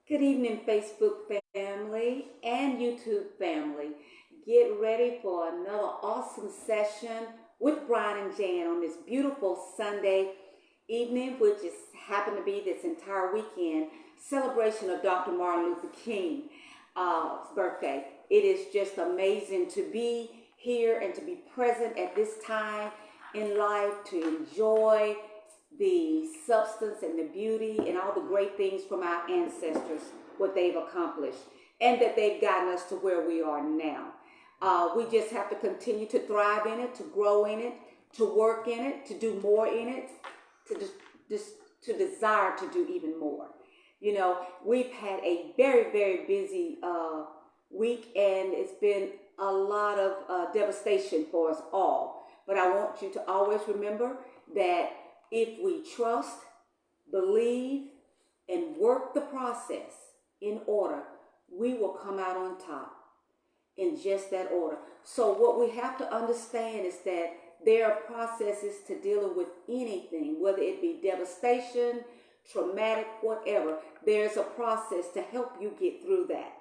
Good evening, Facebook family and YouTube family. Get ready for another awesome session with Brian and Jan on this beautiful Sunday evening, which is happened to be this entire weekend celebration of Dr. Martin Luther King's birthday. It is just amazing to be here and to be present at this time in life to enjoy the substance and the beauty and all the great things from our ancestors, what they've accomplished, and that they've gotten us to where we are now. We just have to continue to thrive in it, to grow in it, to work in it, to do more in it, to desire to do even more. You know, we've had a very, very busy week, and it's been a lot of devastation for us all. But I want you to always remember that if we trust, believe, and work the process in order, we will come out on top in just that order. So what we have to understand is that there are processes to dealing with anything, whether it be devastation, traumatic, whatever. There's a process to help you get through that.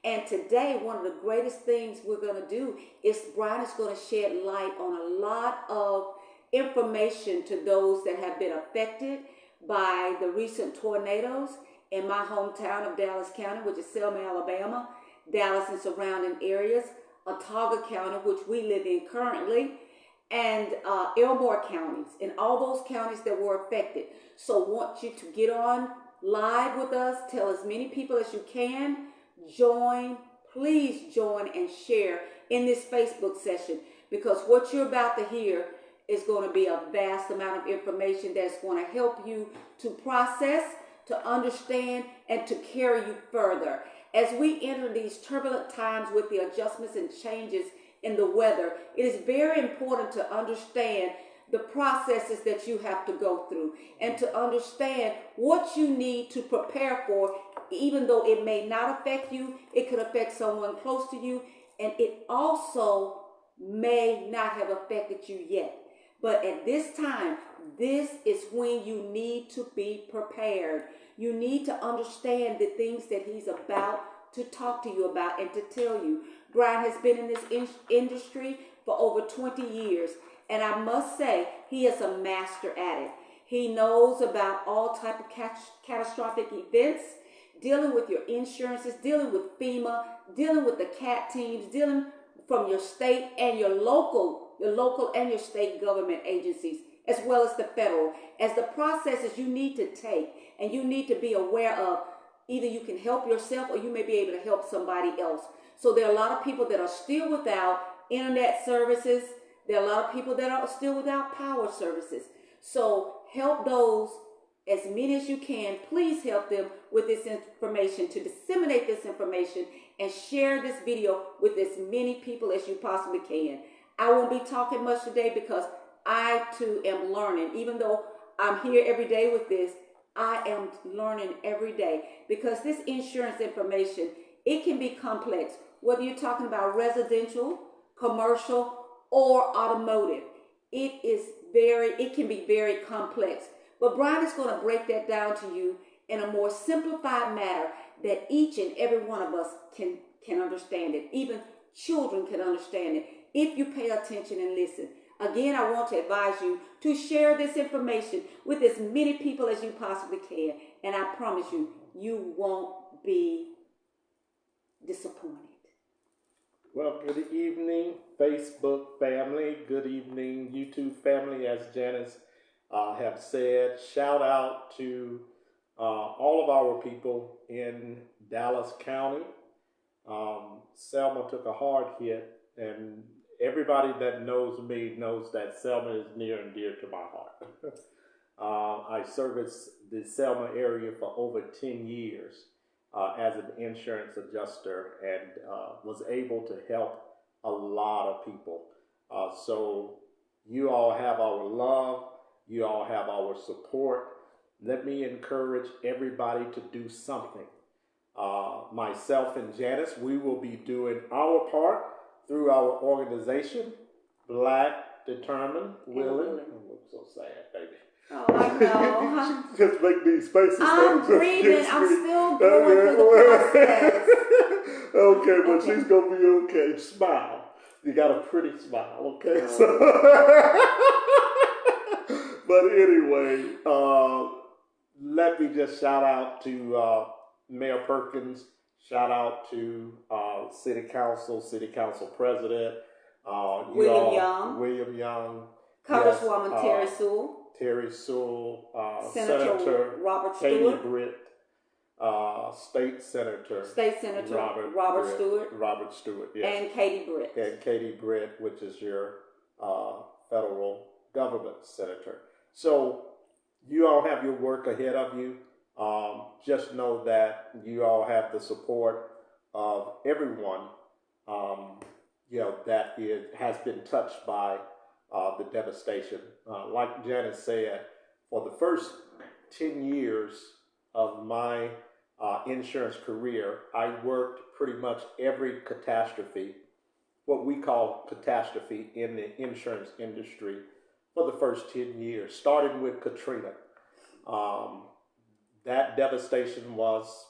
And today, one of the greatest things we're going to do is Brian is going to shed light on a lot of information to those that have been affected by the recent tornadoes in my hometown of Dallas County, which is Selma, Alabama, Dallas and surrounding areas, Otaga County, which we live in currently, and Elmore counties, and all those counties that were affected. So I want you to get on live with us, tell as many people as you can, please join and share in this Facebook session, because what you're about to hear is going to be a vast amount of information that's going to help you to process, to understand, and to carry you further. As we enter these turbulent times with the adjustments and changes in the weather, it is very important to understand the processes that you have to go through and to understand what you need to prepare for, even though it may not affect you, it could affect someone close to you, and it also may not have affected you yet. But at this time, this is when you need to be prepared. You need to understand the things that he's about to talk to you about and to tell you. Brian has been in this industry for over 20 years, and I must say he is a master at it. He knows about all type of catastrophic events, dealing with your insurances, dealing with FEMA, dealing with the CAT teams, dealing from your state and your local and your state government agencies, as well as the federal, as the processes you need to take and you need to be aware of. Either you can help yourself or you may be able to help somebody else. So there are a lot of people that are still without internet services. There are a lot of people that are still without power services. So help those, as many as you can. Please help them with this information, to disseminate this information and share this video with as many people as you possibly can. I won't be talking much today because I too am learning. Even though I'm here every day with this, I am learning every day, because this insurance information, it can be complex, whether you're talking about residential, commercial, or automotive. It can be very complex. But Brian is going to break that down to you in a more simplified manner that each and every one of us can understand it. Even children can understand it if you pay attention and listen. Again, I want to advise you to share this information with as many people as you possibly can. And I promise you, you won't be disappointed. Well, good evening, Facebook family. Good evening, YouTube family. As Janice have said, shout out to all of our people in Dallas County. Selma took a hard hit, and everybody that knows me knows that Selma is near and dear to my heart. I serviced the Selma area for over 10 years as an insurance adjuster, and was able to help a lot of people. So you all have our love. You all have our support. Let me encourage everybody to do something. Myself and Janice, we will be doing our part through our organization, Black, Determined, Willing. Oh, I'm so sad, baby. Oh, I know. She just make these faces. I'm that just breathing. gets I'm me. still going through the process. Okay, but Okay. she's gonna be okay. Smile. You got a pretty smile, okay? Oh. So, but anyway, let me just shout out to Mayor Perkins. Shout out to City Council President, William Young, yes, Congresswoman Terry Sewell, Terry Sewell, Senator Robert Katie Stewart, Britt, State Senator Robert Stewart, yes, and Katie Britt. And Katie Britt, which is your federal government senator. So you all have your work ahead of you. Just know that you all have the support of everyone, that has been touched by the devastation. Like Janice said, for the first 10 years of my insurance career, I worked pretty much every catastrophe, what we call catastrophe in the insurance industry for the first 10 years, starting with Katrina. That devastation was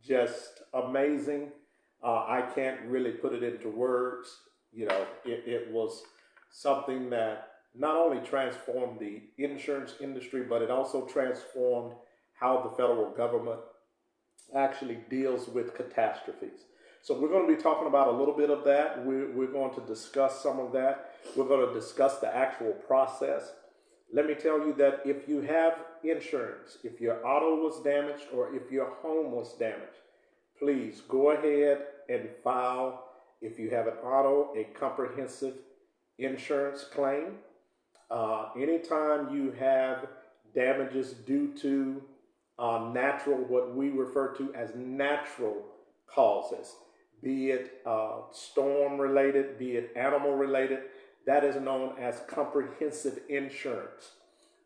just amazing. I can't really put it into words. It was something that not only transformed the insurance industry, but it also transformed how the federal government actually deals with catastrophes. So we're going to be talking about a little bit of that. We're going to discuss some of that. We're going to discuss the actual process. Let me tell you that if you have insurance, if your auto was damaged or if your home was damaged, please go ahead and file, if you have an auto, a comprehensive insurance claim. Anytime you have damages due to natural, what we refer to as natural causes, be it storm related, be it animal related, that is known as comprehensive insurance.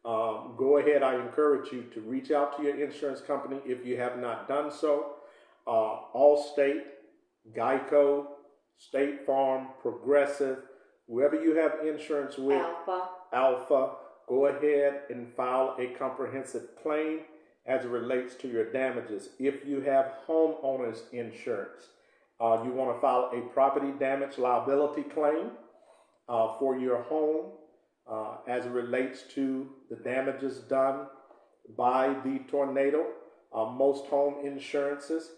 Go ahead, I encourage you to reach out to your insurance company if you have not done so. Allstate, Geico, State Farm, Progressive, whoever you have insurance with, Alpha, go ahead and file a comprehensive claim as it relates to your damages. If you have homeowners insurance, you want to file a property damage liability claim for your home as it relates to the damages done by the tornado. Most home insurances,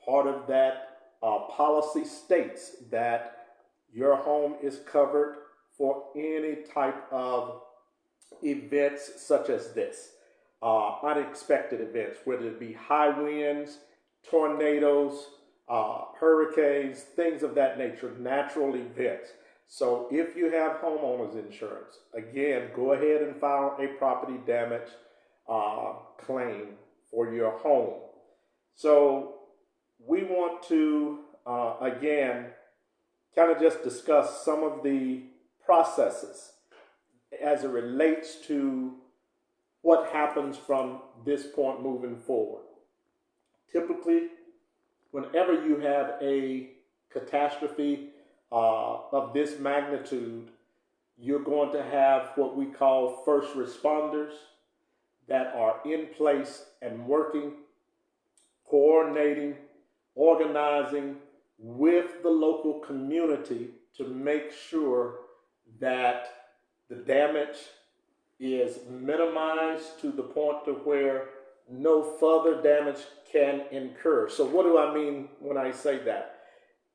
part of that policy states that your home is covered for any type of events such as this. Unexpected events, whether it be high winds, tornadoes, hurricanes, things of that nature, natural events. So if you have homeowners insurance, again, go ahead and file a property damage claim for your home. So we want to, again, kind of just discuss some of the processes as it relates to what happens from this point moving forward. Typically, whenever you have a catastrophe of this magnitude, you're going to have what we call first responders that are in place and working, coordinating, organizing with the local community to make sure that the damage is minimized to the point to where no further damage can incur. So what do I mean when I say that?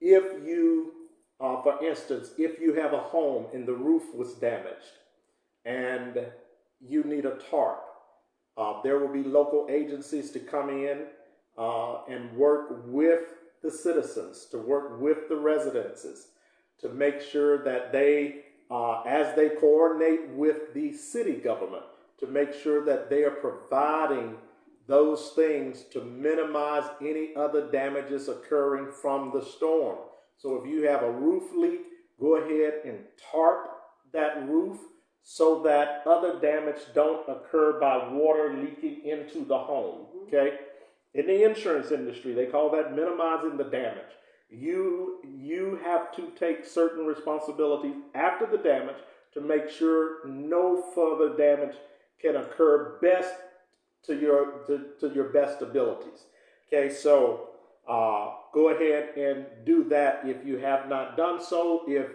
If you, for instance, if you have a home and the roof was damaged and you need a tarp, there will be local agencies to come in and work with the citizens, to work with the residences, to make sure that they, as they coordinate with the city government, to make sure that they are providing those things to minimize any other damages occurring from the storm. So if you have a roof leak, go ahead and tarp that roof so that other damage don't occur by water leaking into the home, okay? In the insurance industry, they call that minimizing the damage. You have to take certain responsibilities after the damage to make sure no further damage can occur best to your best abilities. Okay, so go ahead and do that if you have not done so. If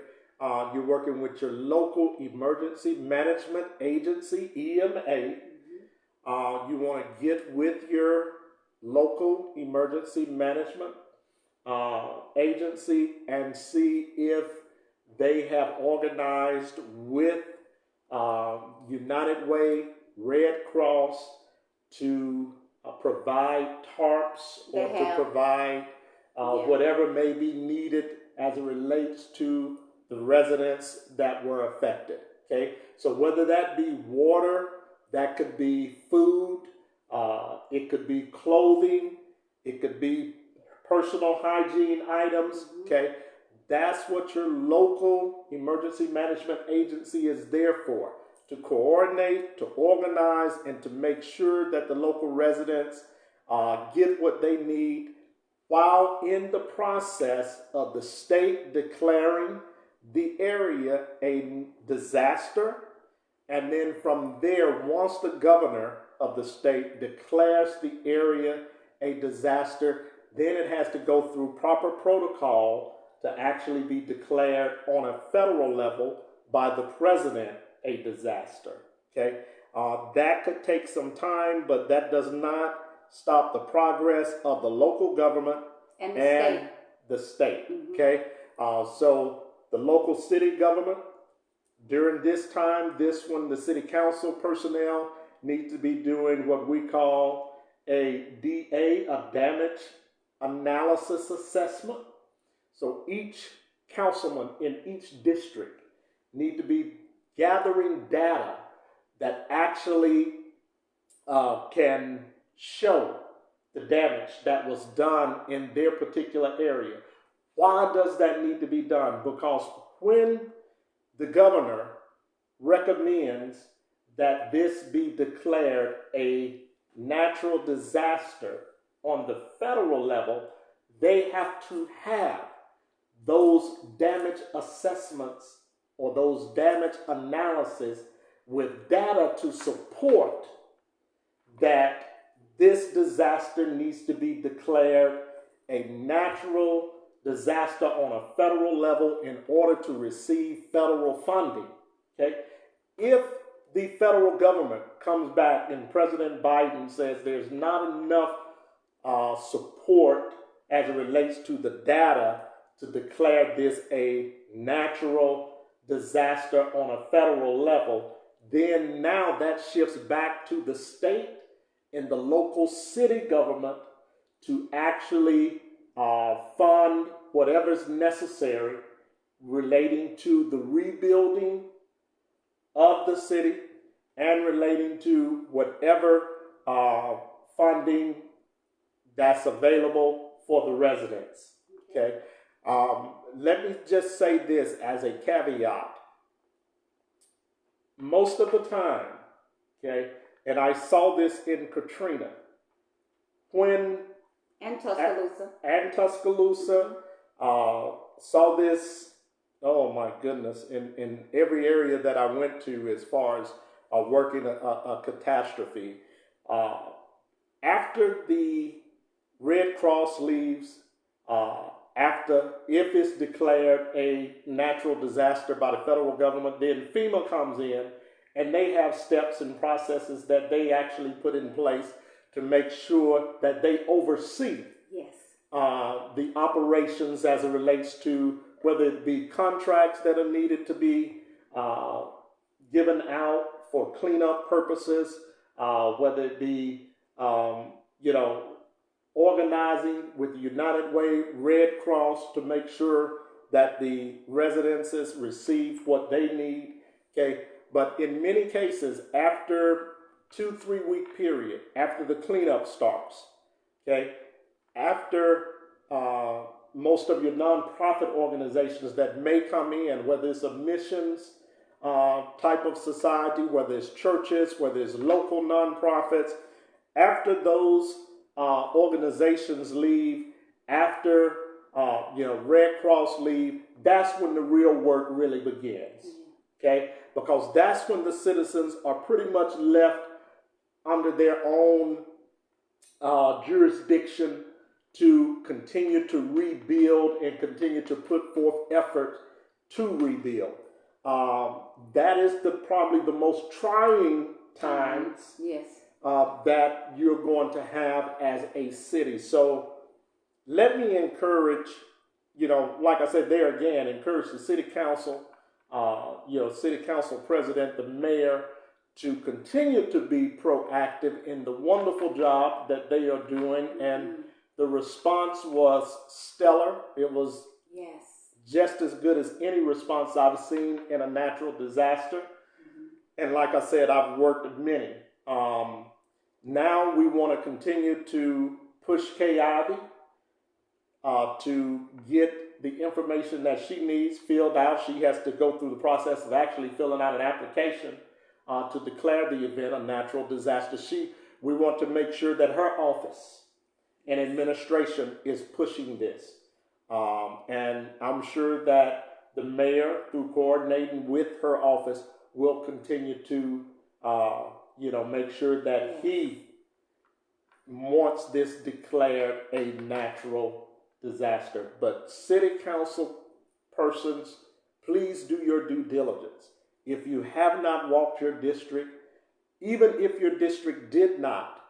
you're working with your local emergency management agency, EMA, you want to get with your local emergency management agency and see if they have organized with United Way, Red Cross to provide tarps or to provide whatever may be needed as it relates to the residents that were affected. Okay, so whether that be water, that could be food, it could be clothing, it could be personal hygiene items. Okay, that's what your local emergency management agency is there for, to coordinate, to organize, and to make sure that the local residents get what they need while in the process of the state declaring the area a disaster. And then from there, once the governor of the state declares the area a disaster, then it has to go through proper protocol to actually be declared on a federal level by the president a disaster. Okay, that could take some time, but that does not stop the progress of the local government and the state. Okay, so the local city government during this time, the city council personnel need to be doing what we call a DA, a damage analysis assessment. So each councilman in each district need to be gathering data that actually can show the damage that was done in their particular area. Why does that need to be done? Because when the governor recommends that this be declared a natural disaster on the federal level, they have to have those damage assessments or those damage analysis with data to support that this disaster needs to be declared a natural disaster on a federal level in order to receive federal funding. Okay? If the federal government comes back and President Biden says there's not enough support as it relates to the data to declare this a natural disaster on a federal level, then now that shifts back to the state and the local city government to actually fund whatever's necessary relating to the rebuilding of the city and relating to whatever funding that's available for the residents. Okay. Let me just say this as a caveat. Most of the time, okay, and I saw this in Katrina, and Tuscaloosa. Saw this, oh my goodness, in every area that I went to as far as working a catastrophe. After the Red Cross leaves, if it's declared a natural disaster by the federal government, then FEMA comes in and they have steps and processes that they actually put in place to make sure that they oversee the operations as it relates to whether it be contracts that are needed to be given out for cleanup purposes, whether it be, organizing with the United Way, Red Cross to make sure that the residences receive what they need. Okay, but in many cases, after 2-3 week period, after the cleanup starts, okay, after most of your nonprofit organizations that may come in, whether it's a missions type of society, whether it's churches, whether it's local nonprofits, after those organizations leave, after Red Cross leave, that's when the real work really begins. Okay, because that's when the citizens are pretty much left under their own jurisdiction to continue to rebuild and continue to put forth effort to rebuild. That is probably the most trying times yes. that you're going to have as a city. So let me encourage, like I said there again, encourage the city council, city council president, the mayor, to continue to be proactive in the wonderful job that they are doing. And the response was stellar. It was just as good as any response I've seen in a natural disaster. And like I said, I've worked with many. Now we want to continue to push Kay Ivy to get the information that she needs filled out. She has to go through the process of actually filling out an application to declare the event a natural disaster. We want to make sure that her office and administration is pushing this. And I'm sure that the mayor, through coordinating with her office, will continue to, make sure that he wants this declared a natural disaster. But city council persons, please do your due diligence. If you have not walked your district, even if your district did not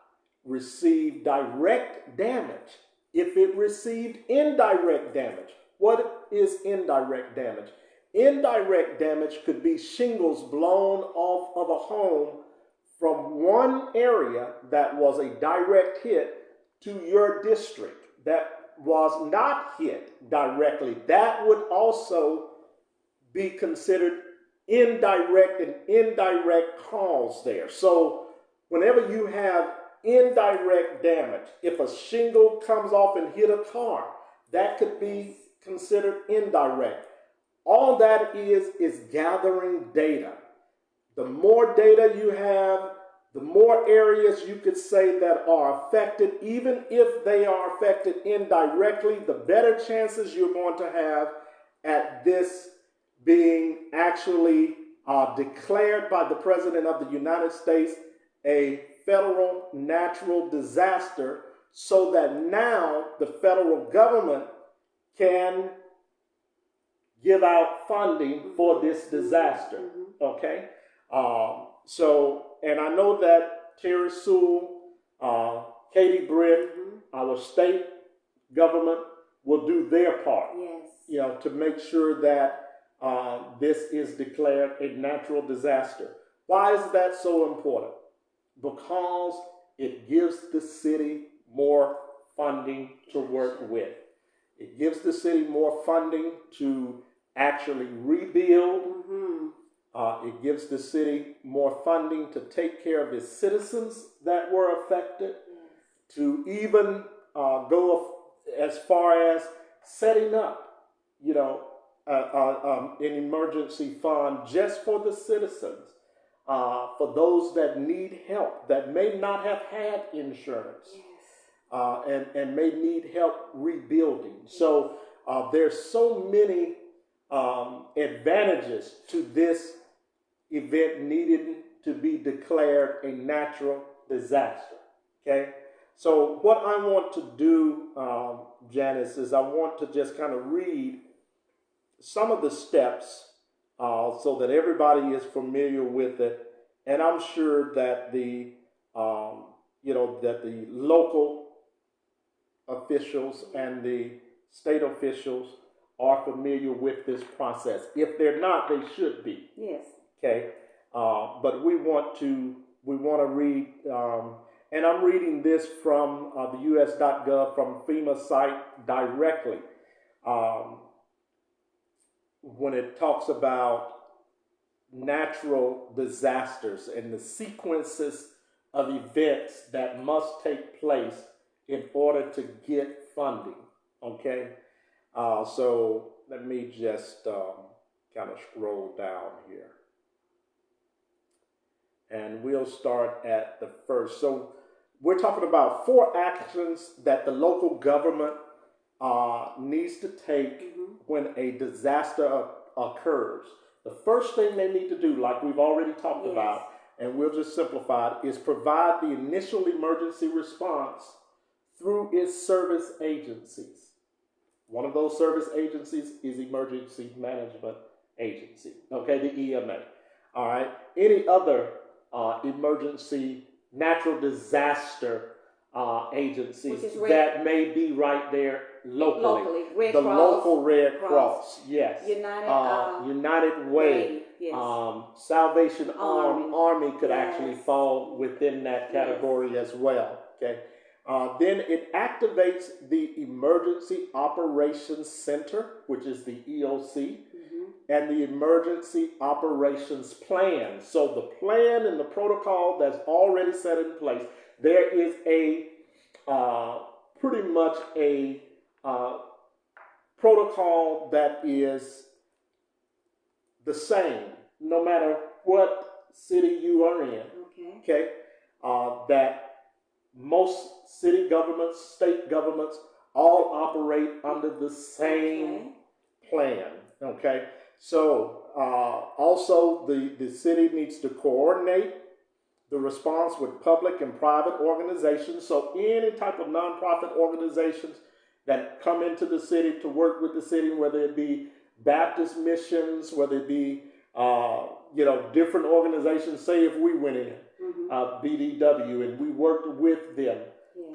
receive direct damage, if it received indirect damage, what is indirect damage? Indirect damage could be shingles blown off of a home from one area that was a direct hit to your district that was not hit directly. That would also be considered indirect cause there. So whenever you have indirect damage, if a shingle comes off and hit a car, that could be considered indirect. All that is gathering data. The more data you have, the more areas you could say that are affected. Even if they are affected indirectly, the better chances you're going to have at this being actually declared by the President of the United States a federal natural disaster, so that now the federal government can give out funding for this disaster. Okay? And I know that Terry Sewell, Katie Britt, our state government will do their part. To make sure that this is declared a natural disaster. Why is that so important? Because it gives the city more funding to work with. It gives the city more funding to actually rebuild. It gives the city more funding to take care of its citizens that were affected, to even go as far as setting up, an emergency fund just for the citizens, for those that need help, that may not have had insurance, and may need help rebuilding. So there's so many advantages to this event needing to be declared a natural disaster. Okay? So what I want to do, Janice, is I want to just kind of read some of the steps so that everybody is familiar with it. And I'm sure that the local officials and the state officials are familiar with this process. If they're not, they should be. Okay. But we want to read, and I'm reading this from the US.gov, from FEMA site directly. When it talks about natural disasters and the sequences of events that must take place in order to get funding. Okay. So let me just kind of scroll down here. And we'll start at the first. So we're talking about 4 actions that the local government needs to take when a disaster occurs. The first thing they need to do, like we've already talked about, and we'll just simplify it, is provide the initial emergency response through its service agencies. One of those service agencies is Emergency Management Agency, okay, the EMA. All right. Any other emergency natural disaster agencies that may be right there locally. Red the Cross, local Red Cross, yes. United Way, yes. Salvation Army could actually fall within that category as well. Okay. Then it activates the Emergency Operations Center, which is the EOC, and the Emergency Operations Plan. So the plan and the protocol that's already set in place, there is a pretty much a protocol that is the same no matter what city you are in. Okay. That most city governments, state governments, all operate under the same plan. Okay. So also the city needs to coordinate the response with public and private organizations. So any type of nonprofit organizations that come into the city to work with the city, whether it be Baptist missions, whether it be different organizations. Say if we went in BDW and we worked with them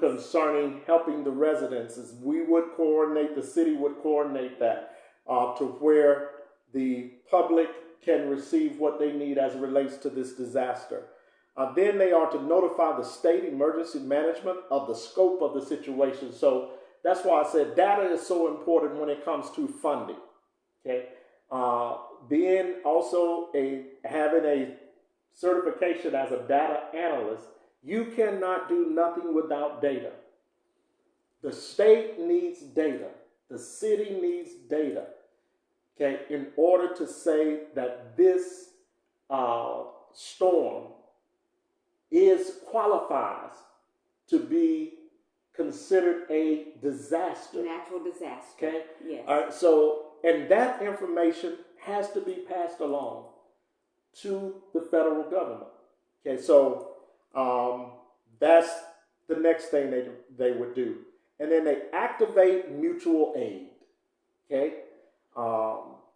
concerning helping the residents, we would coordinate. The city would coordinate that to where the public can receive what they need as it relates to this disaster. Then they are to notify the state emergency management of the scope of the situation. So that's why I said data is so important when it comes to funding. Okay, being also having a certification as a data analyst, you cannot do nothing without data. The state needs data. The city needs data. Okay, in order to say that this storm qualifies to be considered a disaster. Natural disaster. Okay? Yes. All right, so, and that information has to be passed along to the federal government. Okay, so that's the next thing they would do. And then they activate mutual aid. Okay?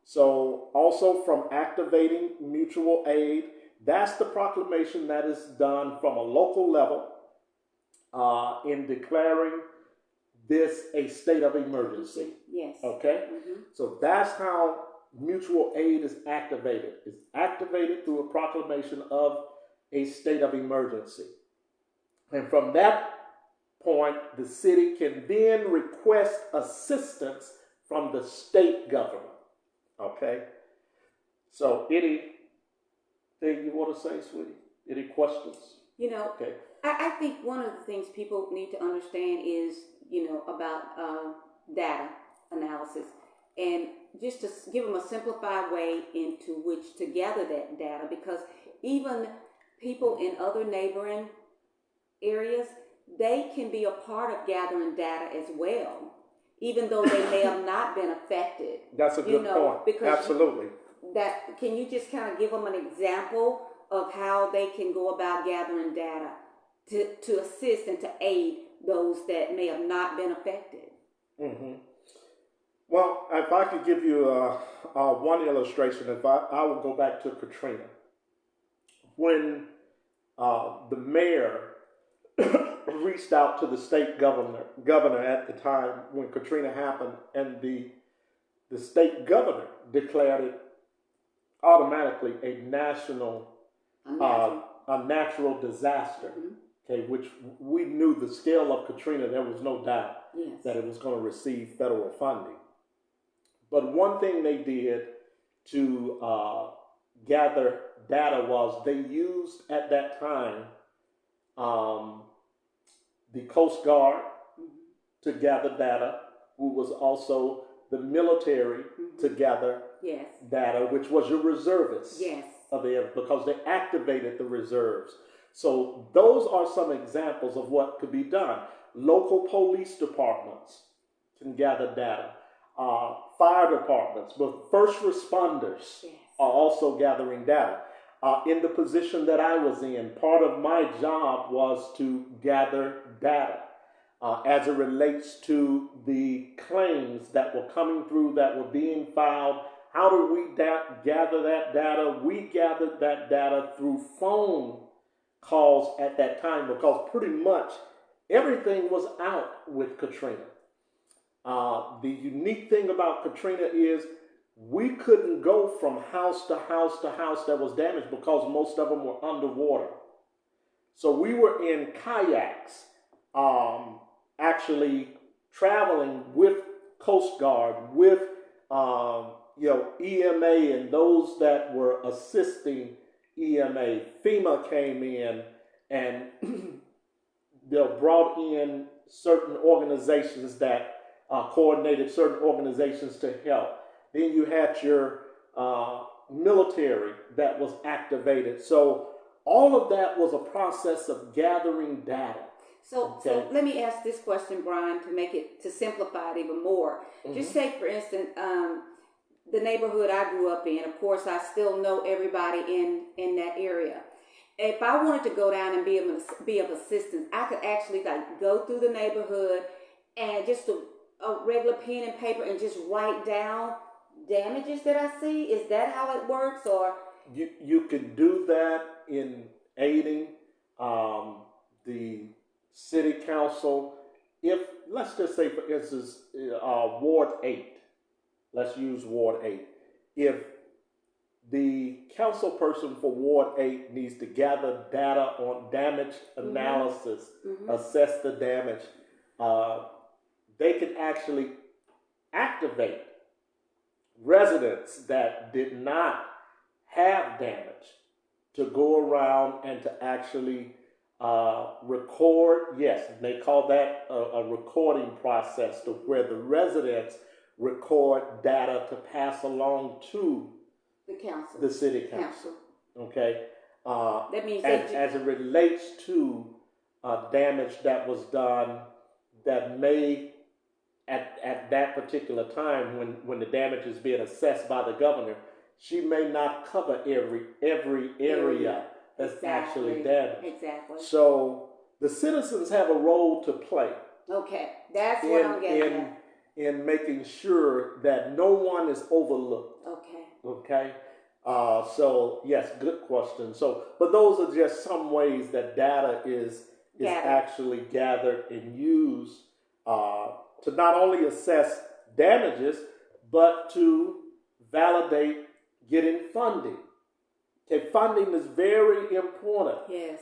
So also from activating mutual aid, that's the proclamation that is done from a local level in declaring this a state of emergency. Yes. Okay? So that's how mutual aid is activated. It's activated through a proclamation of a state of emergency. And from that point, the city can then request assistance from the state government. Okay? So anything you want to say, sweetie? Any questions? Okay. I think one of the things people need to understand is, about data analysis, and just to give them a simplified way into which to gather that data, because even people in other neighboring areas, they can be a part of gathering data as well, even though they may have not been affected. That's a good point. Because absolutely. Can you just kind of give them an example of how they can go about gathering data to assist and to aid those that may have not been affected? Well, if I could give you one illustration, I would go back to Katrina. When the mayor reached out to the state governor at the time when Katrina happened, and the state governor declared it automatically a natural disaster. Okay, which we knew the scale of Katrina, there was no doubt that it was going to receive federal funding. But one thing they did to gather data was they used at that time the Coast Guard to gather data, who was also the military to gather data, which was your reservists. Because they activated the reserves. So those are some examples of what could be done. Local police departments can gather data. Fire departments, but first responders are also gathering data. In the position that I was in, part of my job was to gather data as it relates to the claims that were coming through, that were being filed. How do we gather that data? We gathered that data through phone calls at that time, because pretty much everything was out with Katrina. The unique thing about Katrina is we couldn't go from house to house to house that was damaged, because most of them were underwater. So we were in kayaks, actually traveling with Coast Guard, with EMA and those that were assisting EMA. FEMA came in and they brought in certain organizations that coordinated certain organizations to help. Then you had your military that was activated. So all of that was a process of gathering data. So let me ask this question, Brian, to simplify it even more. Mm-hmm. Just take, for instance, the neighborhood I grew up in. Of course, I still know everybody in that area. If I wanted to go down and be of assistance, I could actually go through the neighborhood and just a regular pen and paper and just write down damages that I see. Is that how it works? Or you could do that in aiding the city council. If, let's just say, for instance, Ward 8, let's use Ward 8. If the council person for Ward 8 needs to gather data on damage analysis, assess the damage, they can actually activate residents that did not have damage to go around and to actually record. Yes, they call that a recording process, to where the residents record data to pass along to the council, the city council. Okay. That means as it relates to damage that was done, that may at that particular time when the damage is being assessed by the governor, she may not cover every area that's actually damaged. Exactly. So the citizens have a role to play. Okay, that's what I'm getting at. In making sure that no one is overlooked. Okay. So yes, good question. So, but those are just some ways that data is actually gathered and used to not only assess damages, but to validate getting funding. Okay, funding is very important. Yes.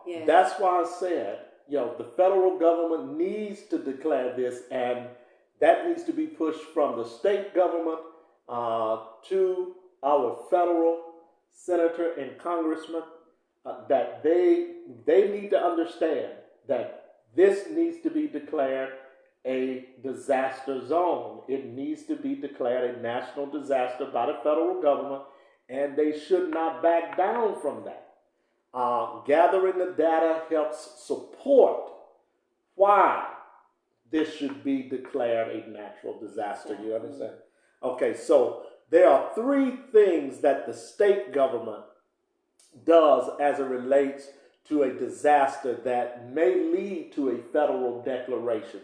Yes. That's why I said, the federal government needs to declare this, and that needs to be pushed from the state government to our federal senator and congressman, that they need to understand that this needs to be declared a disaster zone. It needs to be declared a national disaster by the federal government, and they should not back down from that. Gathering the data helps support why this should be declared a natural disaster. You understand? Okay, so there are 3 things that the state government does as it relates to a disaster that may lead to a federal declaration.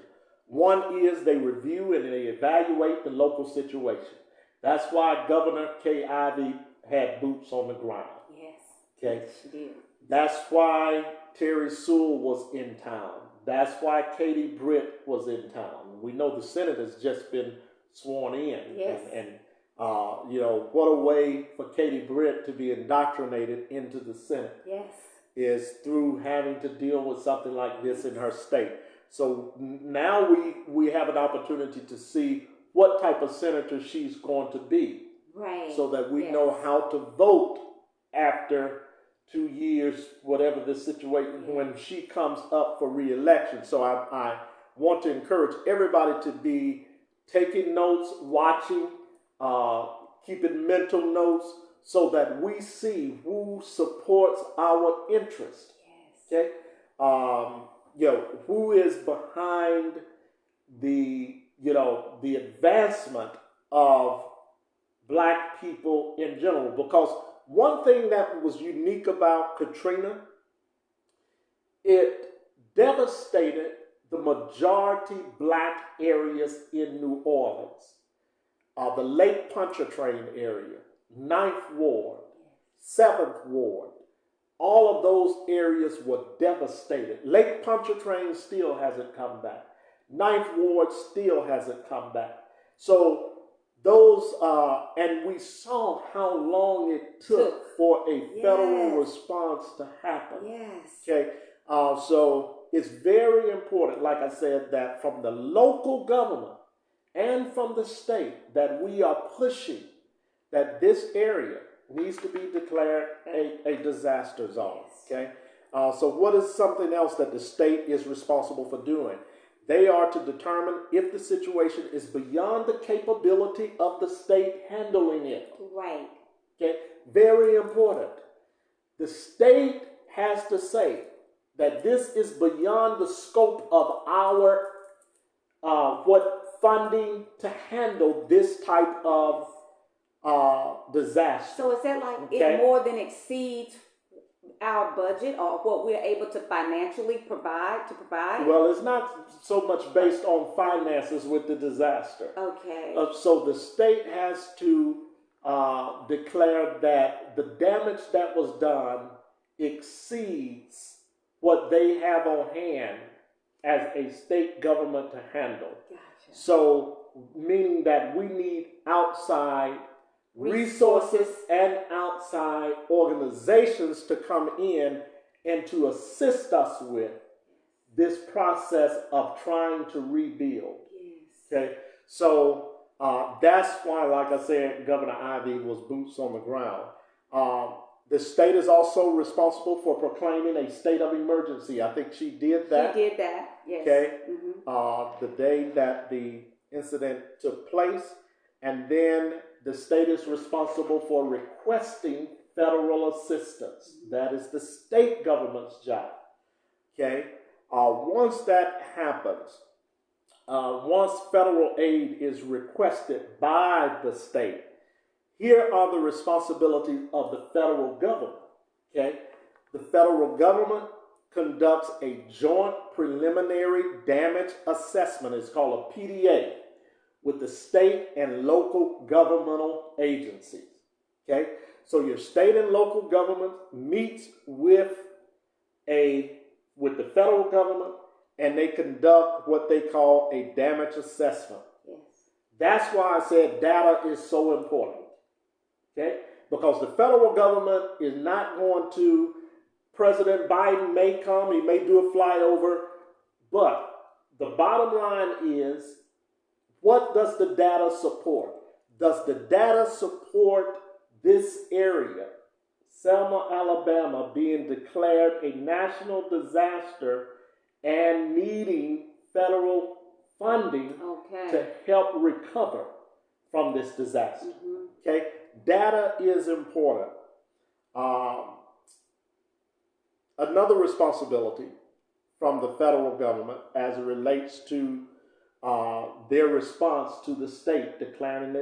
One is they review and they evaluate the local situation. That's why Governor Kay Ivey had boots on the ground. Yes. Okay. Yes, she did. That's why Terry Sewell was in town. That's why Katie Britt was in town. We know the Senate has just been sworn in. Yes. And what a way for Katie Britt to be indoctrinated into the Senate. Yes. Is through having to deal with something like this in her state. So now we have an opportunity to see what type of senator she's going to be. Right. So that we know how to vote after 2 years, whatever the situation, when she comes up for re-election. So I want to encourage everybody to be taking notes, watching, keeping mental notes, so that we see who supports our interest. Yes. Okay. Who is behind the advancement of black people in general. Because one thing that was unique about Katrina, it devastated the majority black areas in New Orleans. The Lake Pontchartrain area, Ninth Ward, 7th Ward, all of those areas were devastated. Lake Pontchartrain still hasn't come back. Ninth Ward still hasn't come back. So those, and we saw how long it took for a federal response to happen. Yes. Okay. So it's very important, like I said, that from the local government and from the state, that we are pushing that this area needs to be declared a disaster zone. Okay. So what is something else that the state is responsible for doing? They are to determine if the situation is beyond the capability of the state handling it. Right. Okay. Very important. The state has to say that this is beyond the scope of our funding to handle this type of disaster. So is that like it more than exceeds our budget or what we're able to financially provide? Well, it's not so much based on finances with the disaster. Okay. So the state has to declare that the damage that was done exceeds what they have on hand as a state government to handle. Gotcha. So meaning that we need outside resources and outside organizations to come in and to assist us with this process of trying to rebuild. Yes. Okay, so that's why, like I said, Governor Ivey was boots on the ground. The state is also responsible for proclaiming a state of emergency. I think she did that. She did that, yes. Okay, the day that the incident took place, and then the state is responsible for requesting federal assistance. That is the state government's job. Okay, once that happens, once federal aid is requested by the state, here are the responsibilities of the federal government. Okay, the federal government conducts a joint preliminary damage assessment. It's called a PDA with the state and local governmental agencies. Okay, so your state and local government meets with the federal government, and they conduct what they call a damage assessment. Yes. That's why I said data is so important. Okay, because the federal government is not going to. President Biden may come, he may do a flyover, but the bottom line is, what does the data support? Does the data support this area, Selma, Alabama, being declared a national disaster and needing federal funding to help recover from this disaster? Okay, data is important. Another responsibility from the federal government as it relates to their response to the state declaring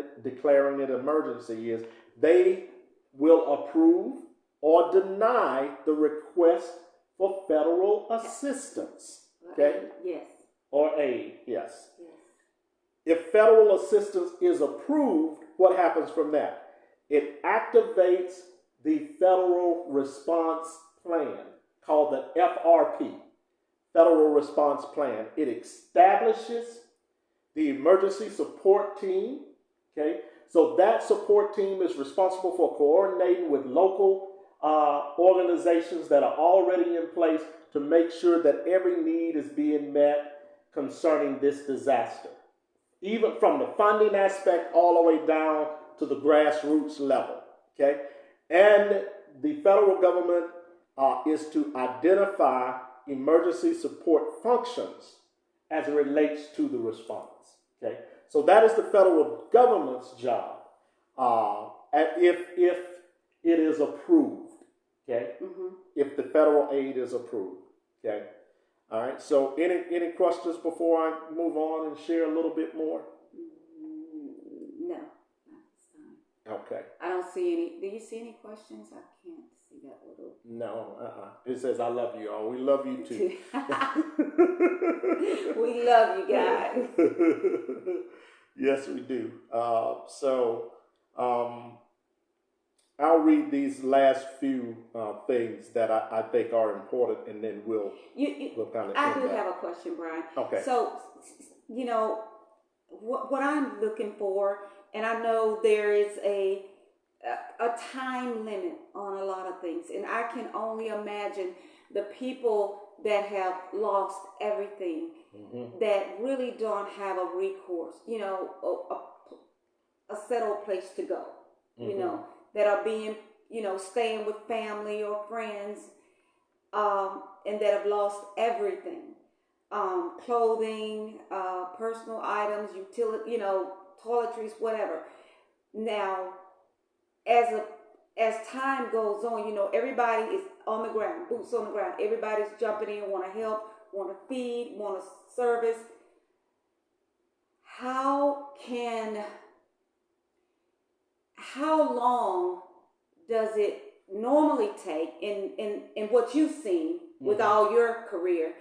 it emergency is they will approve or deny the request for federal assistance. Okay? Yes. Or aid, yes. If federal assistance is approved, what happens from that? It activates the federal response plan called the FRP, Federal Response Plan. It establishes the emergency support team. Okay, so that support team is responsible for coordinating with local organizations that are already in place to make sure that every need is being met concerning this disaster, even from the funding aspect all the way down to the grassroots level. Okay, and the federal government is to identify emergency support functions as it relates to the response. Okay, so that is the federal government's job if it is approved. Okay, if the federal aid is approved. Okay, all right. So any questions before I move on and share a little bit more? No, not this time. Okay. I don't see any. Do you see any questions? I can't see that little. No. It says, "I love you all." We love you too. We love you guys. Yes, we do. Um, I'll read these last few things that I think are important, and then we'll kind of. I do have a question, Brian. Okay. So, what I'm looking for, and I know there is a time limit on a lot of things, and I can only imagine the people that have lost everything, that really don't have a recourse, a settled place to go, that are being, staying with family or friends, and that have lost everything, clothing, personal items, utility, toiletries, whatever. Now, as time goes on, everybody is on the ground, boots on the ground. Everybody's jumping in, want to help, want to feed, want to service. How long does it normally take in what you've seen with all your career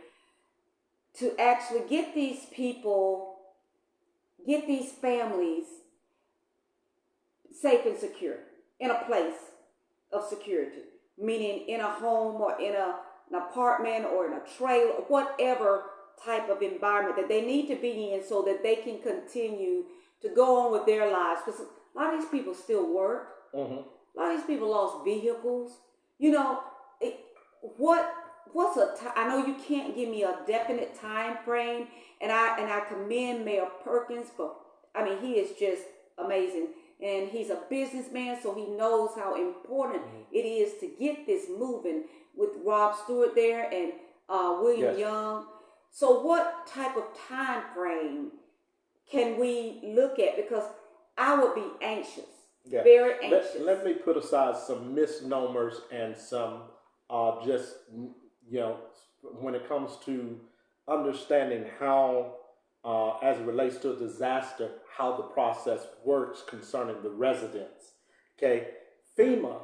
to actually get these families safe and secure in a place of security, meaning in a home or in an apartment or in a trailer, whatever type of environment that they need to be in so that they can continue to go on with their lives? Because a lot of these people still work. A lot of these people lost vehicles. What's a time? I know you can't give me a definite time frame, and I commend Mayor Perkins for. I mean, he is just amazing, and he's a businessman, so he knows how important it is to get this moving with Rob Stewart there and William Young. So, what type of time frame can we look at? Because I would be anxious. Yeah. Very anxious. Let me put aside some misnomers and some when it comes to understanding how, as it relates to a disaster, how the process works concerning the residents. Okay, FEMA,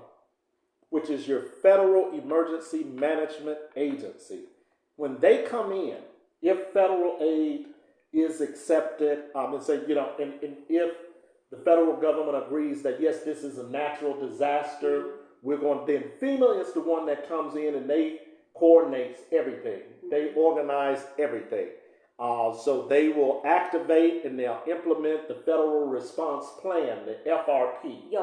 which is your Federal Emergency Management Agency, when they come in, if federal aid is accepted, and say, and if the federal government agrees that, yes, this is a natural disaster, then FEMA is the one that comes in and they coordinates everything. They organize everything. So they will activate and they'll implement the Federal Response Plan, the FRP.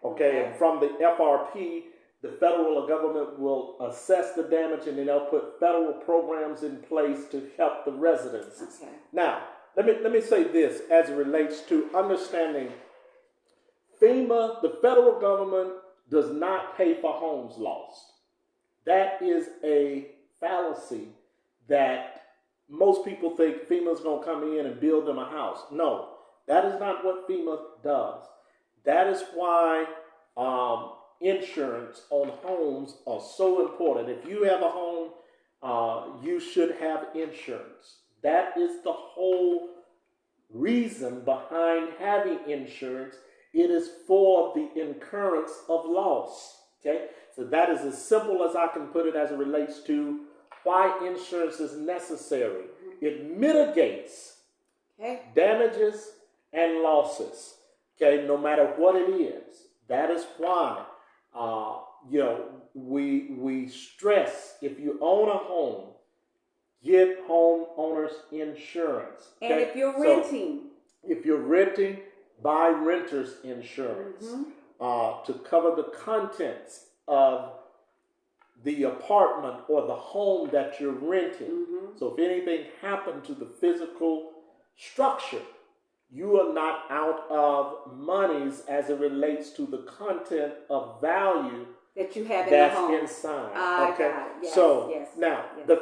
Okay. And from the FRP, the federal government will assess the damage and then they'll put federal programs in place to help the residents. Okay. Now, let me say this as it relates to understanding FEMA, the federal government does not pay for homes lost. That is a fallacy that most people think FEMA is going to come in and build them a house. No, that is not what FEMA does. That is why insurance on homes are so important. If you have a home, you should have insurance. That is the whole reason behind having insurance. It is for the incurrence of loss. Okay, so that is as simple as I can put it as it relates to why insurance is necessary. It mitigates damages and losses. Okay, no matter what it is. That is why we stress, if you own a home, get homeowners insurance. Okay? And if you're renting, buy renter's insurance to cover the contents of the apartment or the home that you're renting. So if anything happened to the physical structure, you are not out of monies as it relates to the content of value that you have that's in the home. Inside. Okay. Yes, so yes, now the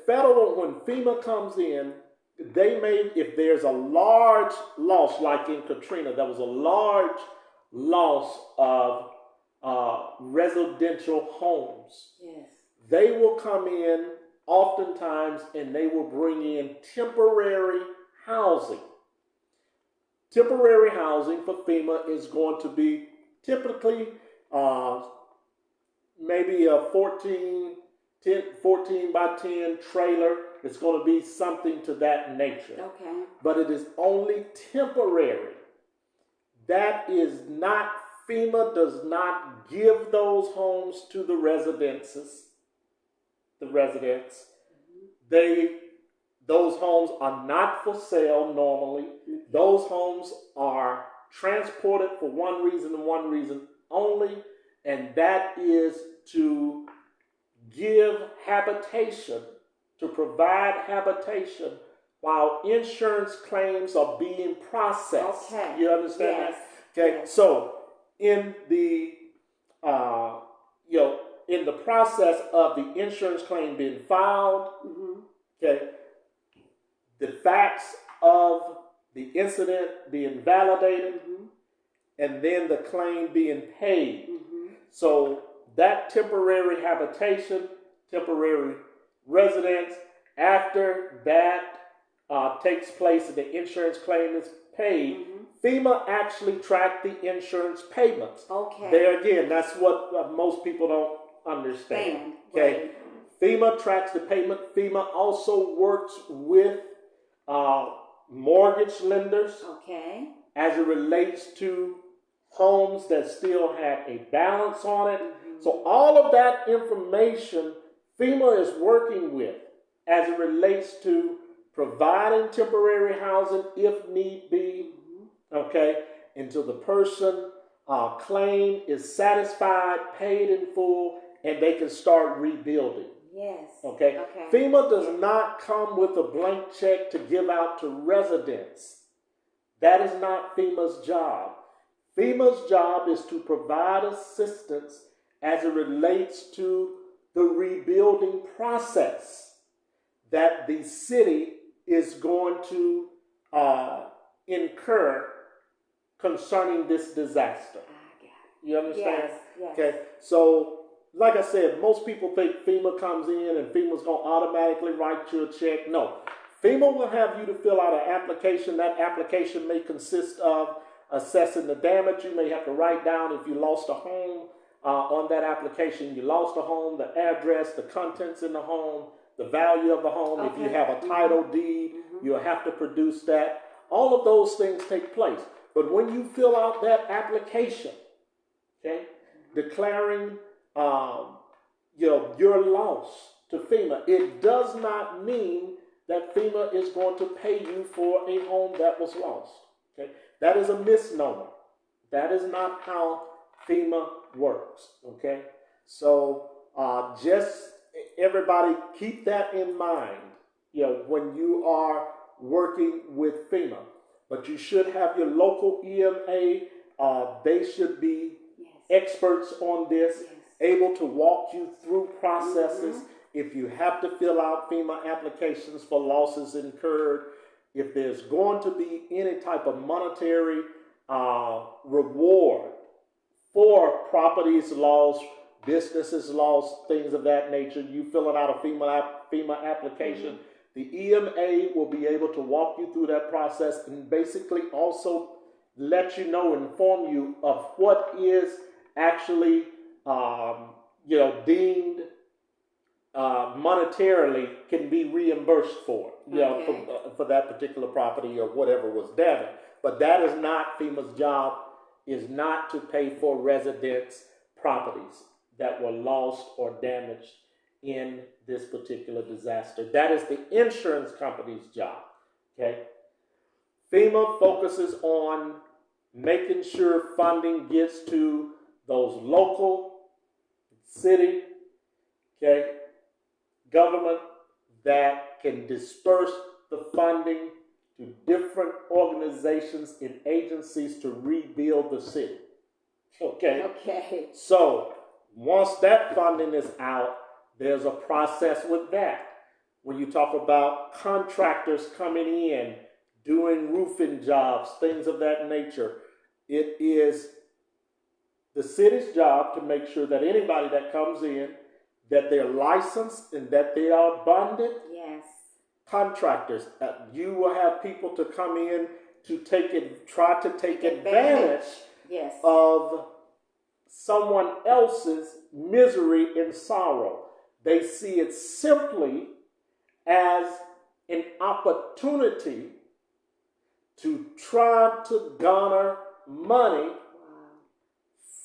federal, when FEMA comes in, they may, if there's a large loss, like in Katrina, there was a large loss of residential homes. Yes. They will come in oftentimes and they will bring in temporary housing temporary housing for FEMA is going to be typically uh, maybe a 14 by 10 trailer. It's going to be something to that nature. Okay. But it is only temporary. That is not, FEMA does not give those homes to the residents. Those homes are not for sale normally. Those homes are transported for one reason and one reason only, and that is to give habitation, to provide habitation while insurance claims are being processed. Okay. You understand Yes. that? Okay. Yes. So in the in the process of the insurance claim being filed, okay, the facts of the incident being validated, and then the claim being paid. So that temporary habitation, temporary residence, after that takes place and the insurance claim is paid, FEMA actually tracked the insurance payments. Okay. There again, that's what most people don't understand. Okay. Right. FEMA tracks the payment. FEMA also works with mortgage lenders. Okay. As it relates to homes that still have a balance on it. So all of that information FEMA is working with as it relates to providing temporary housing if need be, okay, until the person claim is satisfied, paid in full, and they can start rebuilding. Yes. Okay. FEMA does not come with a blank check to give out to residents. That is not FEMA's job. FEMA's job is to provide assistance as it relates to the rebuilding process that the city is going to incur concerning this disaster. You understand? Yes. Okay. So, like I said, most people think FEMA comes in and FEMA's going to automatically write you a check. No. FEMA will have you to fill out an application. That application may consist of assessing the damage. You may have to write down if you lost a home on that application. You lost a home, the address, the contents in the home, the value of the home. Okay. If you have a title deed, you'll have to produce that. All of those things take place. But when you fill out that application, okay, declaring your loss to FEMA, it does not mean that FEMA is going to pay you for a home that was lost. Okay, that is a misnomer. That is not how FEMA works. Okay, so just everybody keep that in mind. When you are working with FEMA, but you should have your local EMA. They should be experts on this, able to walk you through processes. If you have to fill out FEMA applications for losses incurred, if there's going to be any type of monetary reward for properties lost, businesses lost, things of that nature, you filling out a FEMA application, the EMA will be able to walk you through that process and basically also let you know, inform you of what is actually deemed monetarily can be reimbursed for, for that particular property or whatever was damaged. But that is not FEMA's job, is not to pay for residents' properties that were lost or damaged in this particular disaster. That is the insurance company's job. Okay. FEMA focuses on making sure funding gets to those local, city, government that can disperse the funding to different organizations and agencies to rebuild the city. Okay. So once that funding is out, there's a process with that. When you talk about contractors coming in, doing roofing jobs, things of that nature, it is the city's job to make sure that anybody that comes in, that they're licensed and that they are bonded. Yes. Contractors. You will have people to come in to try to take advantage yes. of someone else's misery and sorrow. They see it simply as an opportunity to try to garner money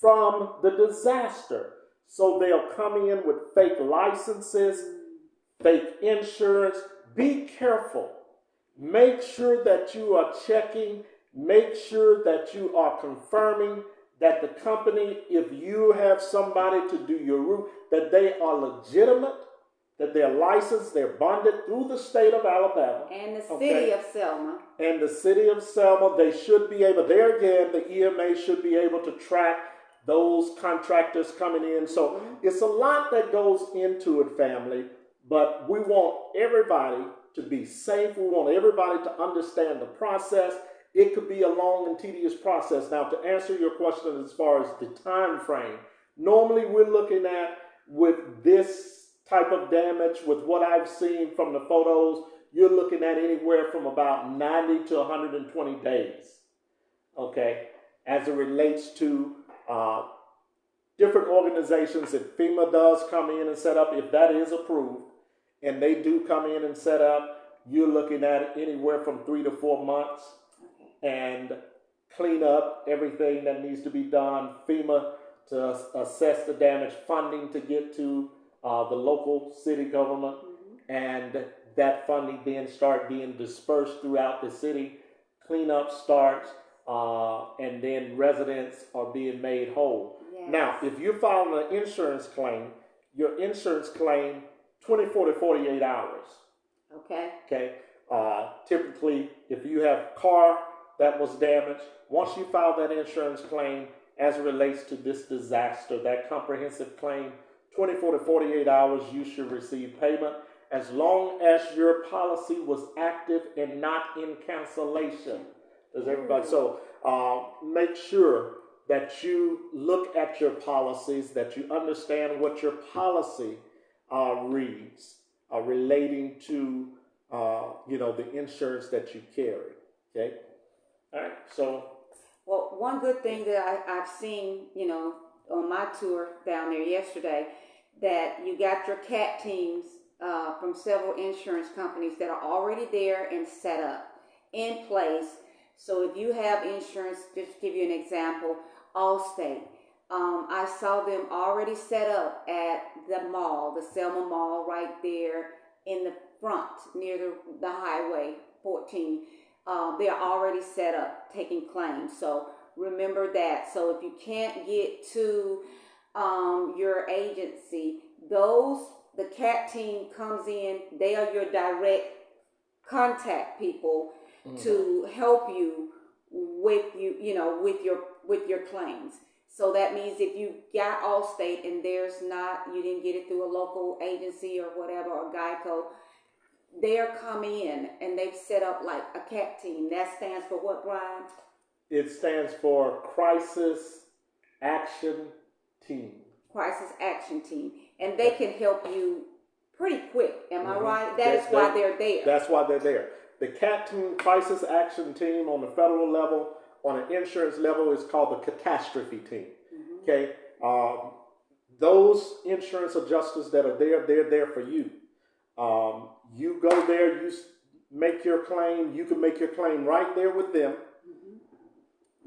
from the disaster. So they'll come in with fake licenses, fake insurance. Be careful. Make sure that you are checking. Make sure that you are confirming that the company, if you have somebody to do your roof, that they are legitimate, that they're licensed, they're bonded through the state of Alabama. And the city of Selma. And the city of Selma, they should be able, there again, the EMA should be able to track those contractors coming in. So it's a lot that goes into it, family, but we want everybody to be safe. We want everybody to understand the process. It could be a long and tedious process. Now, to answer your question as far as the time frame, normally we're looking at, with this type of damage, with what I've seen from the photos, you're looking at anywhere from about 90 to 120 days, okay, as it relates to different organizations. If FEMA does come in and set up, if that is approved, and they do come in and set up, you're looking at anywhere from 3 to 4 months and clean up everything that needs to be done. FEMA to assess the damage, funding to get to the local city government, and that funding then start being dispersed throughout the city. Cleanup starts, and then residents are being made whole. Yes. Now, if you're filing an insurance claim, your insurance claim 24 to 48 hours. Okay. Okay. Typically, if you have car that was damaged, once you file that insurance claim as it relates to this disaster, that comprehensive claim, 24 to 48 hours, you should receive payment, as long as your policy was active and not in cancellation. Does everybody? So make sure that you look at your policies, that you understand what your policy reads relating to the insurance that you carry. Okay. All right. So. Well, one good thing that I've seen, on my tour down there yesterday, that you got your CAT teams from several insurance companies that are already there and set up in place. So if you have insurance, just to give you an example, Allstate, I saw them already set up at the mall, the Selma Mall, right there in the front near the Highway 14. They're already set up taking claims. So remember that. So if you can't get to your agency, the CAT team comes in. They are your direct contact people to help you with with your claims. So that means if you got Allstate and you didn't get it through a local agency or whatever, or Geico, they're coming in and they've set up like a CAT team. That stands for what, Brian? It stands for Crisis Action Team. Crisis Action Team. And they can help you pretty quick. Am I right? That's why they're there. That's why they're there. The CAT team, Crisis Action Team, on the federal level, on an insurance level, is called the Catastrophe Team. Okay? Those insurance adjusters that are there, they're there for you. You go there, you make your claim. You can make your claim right there with them.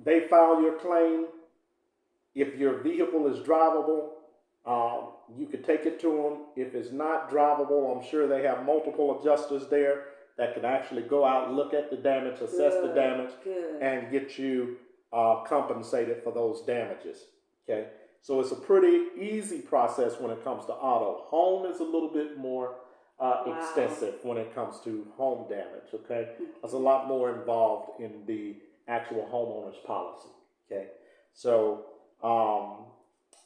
They file your claim. If your vehicle is drivable, you could take it to them. If it's not drivable, I'm sure they have multiple adjusters there that can actually go out and look at the damage, assess the damage, and get you compensated for those damages. Okay, so it's a pretty easy process when it comes to auto. Home is a little bit more extensive when it comes to home damage. Okay, there's a lot more involved in the actual homeowner's policy. Okay, so I'm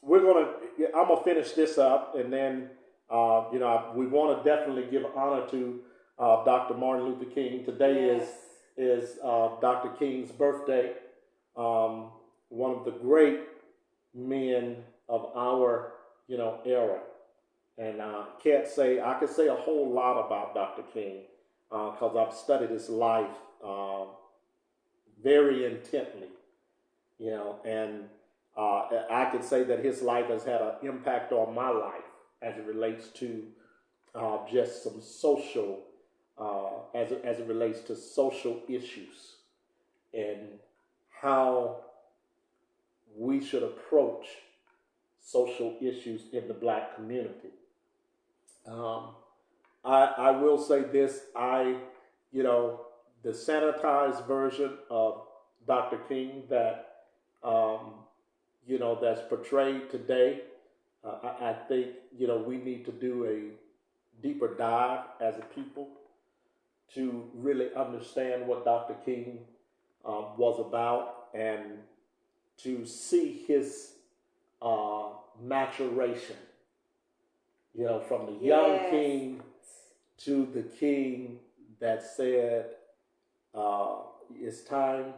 gonna finish this up, and then we want to definitely give honor to Dr. Martin Luther King. Today is Dr. King's birthday. One of the great men of our era, and I could say a whole lot about Dr. King because I've studied his life very intently, and I could say that his life has had an impact on my life as it relates to just some social, as it relates to social issues and how we should approach social issues in the black community. Um, I will say this, the sanitized version of Dr. King that, that's portrayed today, I think, we need to do a deeper dive as a people to really understand what Dr. King was about and to see his maturation, from the young king to the king that said, it's time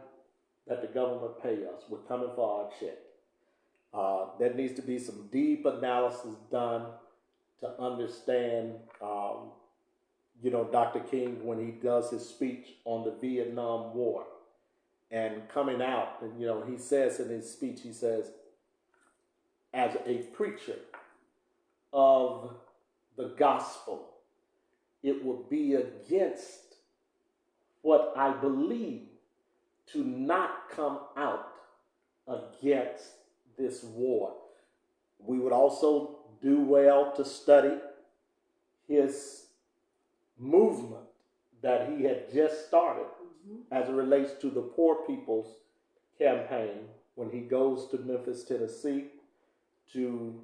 that the government pay us. We're coming for our check. There needs to be some deep analysis done to understand, Dr. King when he does his speech on the Vietnam War and coming out. And, he says in his speech, he says, as a preacher of the gospel, it would be against what I believe to not come out against this war. We would also do well to study his movement that he had just started as it relates to the Poor People's Campaign when he goes to Memphis, Tennessee to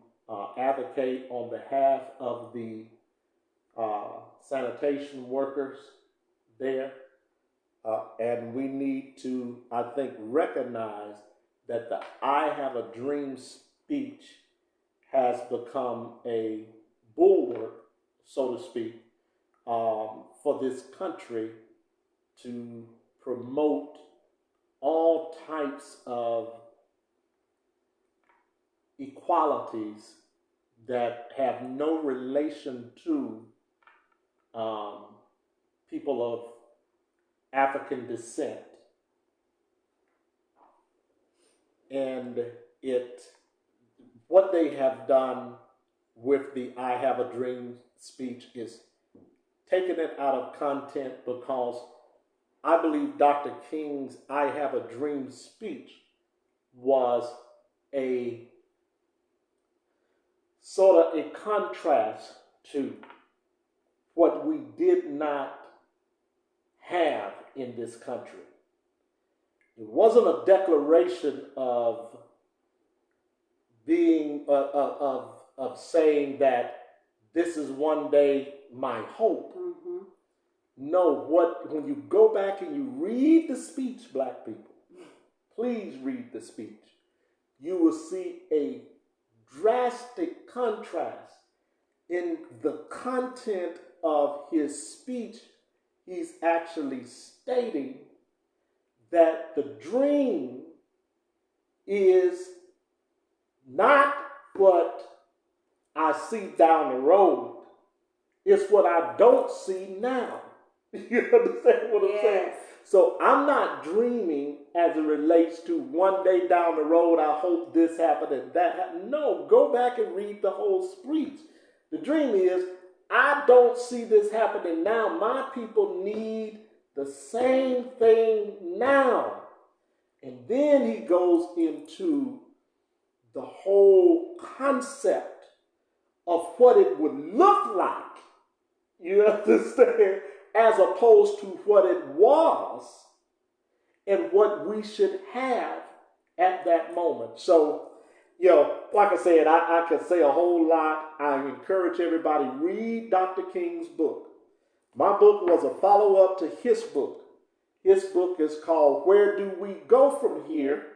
advocate on behalf of the sanitation workers there. And we need to, I think, recognize that the I Have a Dream speech has become a bulwark, so to speak, for this country to promote all types of equalities that have no relation to people of African descent. And what they have done with the I Have a Dream speech is taken it out of content, because I believe Dr. King's I Have a Dream speech was a sort of a contrast to what we did not have in this country. It wasn't a declaration of being of saying that this is one day my hope. Mm-hmm. No, when you go back and you read the speech, black people, please read the speech. You will see a drastic contrast in the content of his speech. He's actually stating that the dream is not what I see down the road. It's what I don't see now. You understand what I'm saying? So I'm not dreaming as it relates to one day down the road, I hope this happened and that happened. No, go back and read the whole speech. The dream is, I don't see this happening now. My people need the same thing now. And then he goes into the whole concept of what it would look like, you understand, as opposed to what it was and what we should have at that moment. So, like I said, I could say a whole lot. I encourage everybody, read Dr. King's book. My book was a follow-up to his book. His book is called Where Do We Go From Here?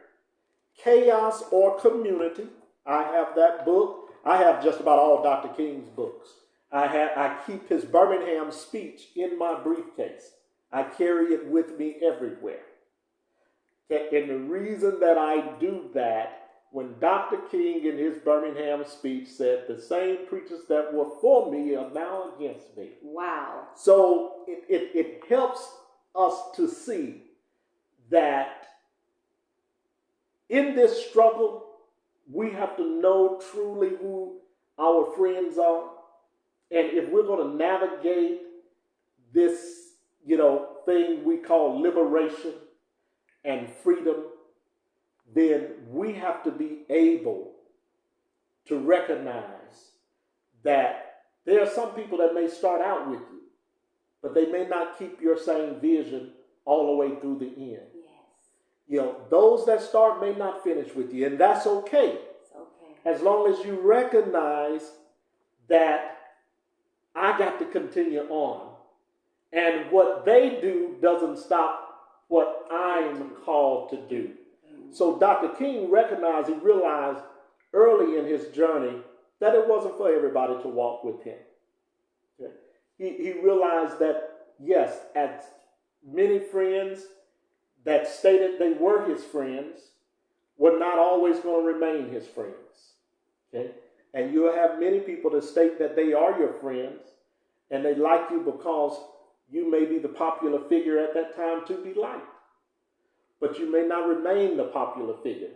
Chaos or Community. I have that book. I have just about all Dr. King's books. I keep his Birmingham speech in my briefcase. I carry it with me everywhere. And the reason that I do that, when Dr. King in his Birmingham speech said, the same preachers that were for me are now against me. Wow. So it helps us to see that in this struggle, we have to know truly who our friends are. And if we're going to navigate this, thing we call liberation and freedom, then we have to be able to recognize that there are some people that may start out with you, but they may not keep your same vision all the way through the end. Yes. Those that start may not finish with you, and that's okay. It's okay. As long as you recognize that I got to continue on, and what they do doesn't stop what I'm called to do. So Dr. King he realized early in his journey that it wasn't for everybody to walk with him. Okay? He realized that, yes, as many friends that stated they were his friends were not always going to remain his friends. Okay? And you'll have many people that state that they are your friends and they like you because you may be the popular figure at that time to be liked. But you may not remain the popular figure.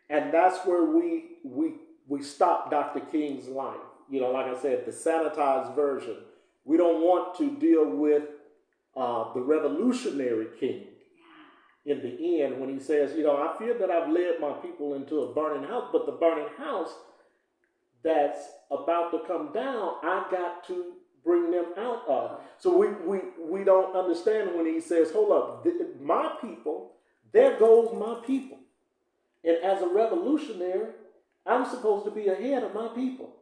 And that's where we stop Dr. King's life. Like I said, the sanitized version. We don't want to deal with the revolutionary king in the end when he says, I fear that I've led my people into a burning house, but the burning house that's about to come down, I got to bring them out of. So we don't understand when he says, hold up, my people, there goes my people. And as a revolutionary, I'm supposed to be ahead of my people.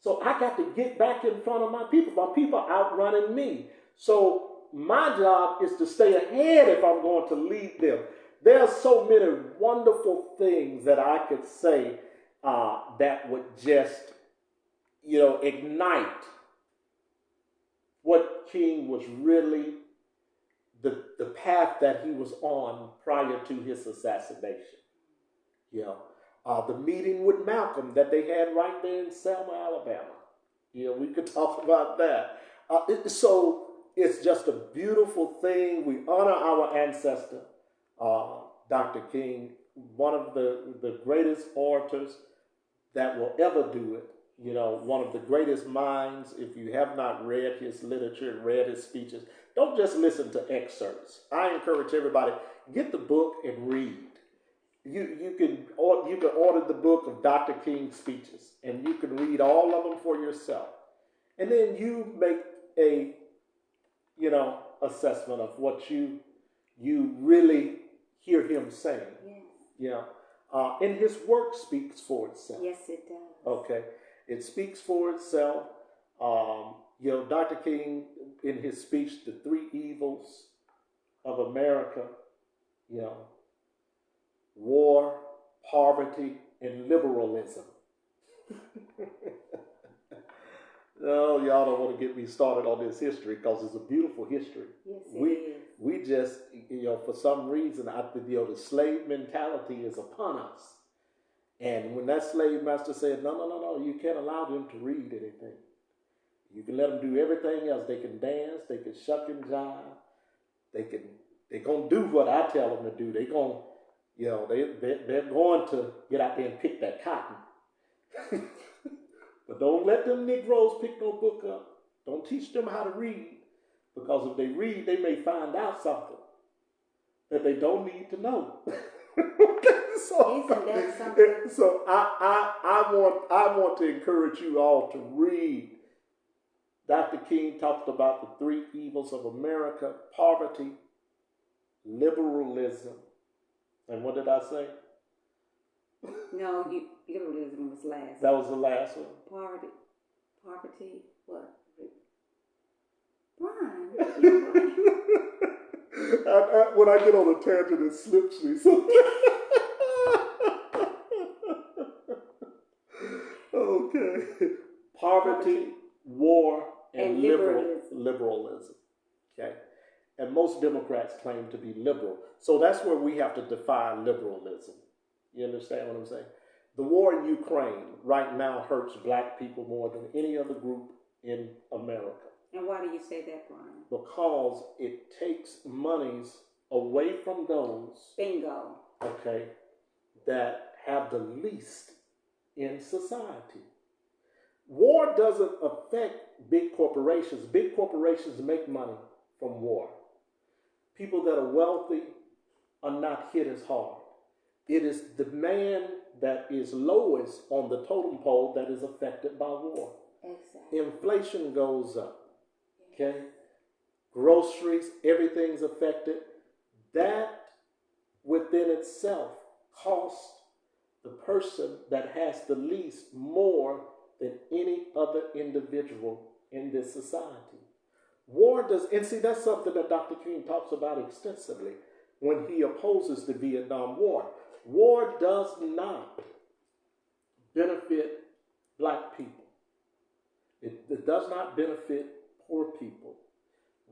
So I got to get back in front of my people. My people are outrunning me. So my job is to stay ahead if I'm going to lead them. There are so many wonderful things that I could say that would just, ignite what King was really, the path that he was on prior to his assassination. The meeting with Malcolm that they had right there in Selma, Alabama. We could talk about that. So it's just a beautiful thing. We honor our ancestor, Dr. King, one of the greatest orators that will ever do it. One of the greatest minds. If you have not read his literature and read his speeches, don't just listen to excerpts. I encourage everybody, get the book and read. You can order the book of Dr. King's speeches, and you can read all of them for yourself. And then you make a, assessment of what you really hear him saying. Yes. And his work speaks for itself. Yes, it does. Okay. It speaks for itself. Dr. King, in his speech, The Three Evils of America, war, poverty, and liberalism. No, y'all don't want to get me started on this history because it's a beautiful history. Yes, it is. We just, for some reason, the slave mentality is upon us. And when that slave master said, no, you can't allow them to read anything. You can let them do everything else. They can dance, they can shuck and jive. They're going to do what I tell them to do. They're going to get out there and pick that cotton. But don't let them Negroes pick no book up. Don't teach them how to read. Because if they read, they may find out something that they don't need to know. Isn't that something? So I want to encourage you all to read. Dr. King talked about the three evils of America: poverty, liberalism, and what did I say? No, liberalism was last. That was the last one. Poverty, what? Brian. When I get on a tangent, it slips me. So. Okay. Poverty, war, and liberalism. Okay. And most Democrats claim to be liberal. So that's where we have to define liberalism. You understand what I'm saying? The war in Ukraine right now hurts black people more than any other group in America. And why do you say that, Brian? Because it takes monies away from those. Bingo. Okay. that have the least in society. War doesn't affect big corporations. Big corporations make money from war. People that are wealthy are not hit as hard. It is the man that is lowest on the totem pole that is affected by war. Exactly. Inflation goes up. Okay? Groceries, everything's affected. That within itself costs the person that has the least more than any other individual in this society. War does, and see, that's something that Dr. King talks about extensively when he opposes the Vietnam War. War does not benefit black people. It does not benefit poor people.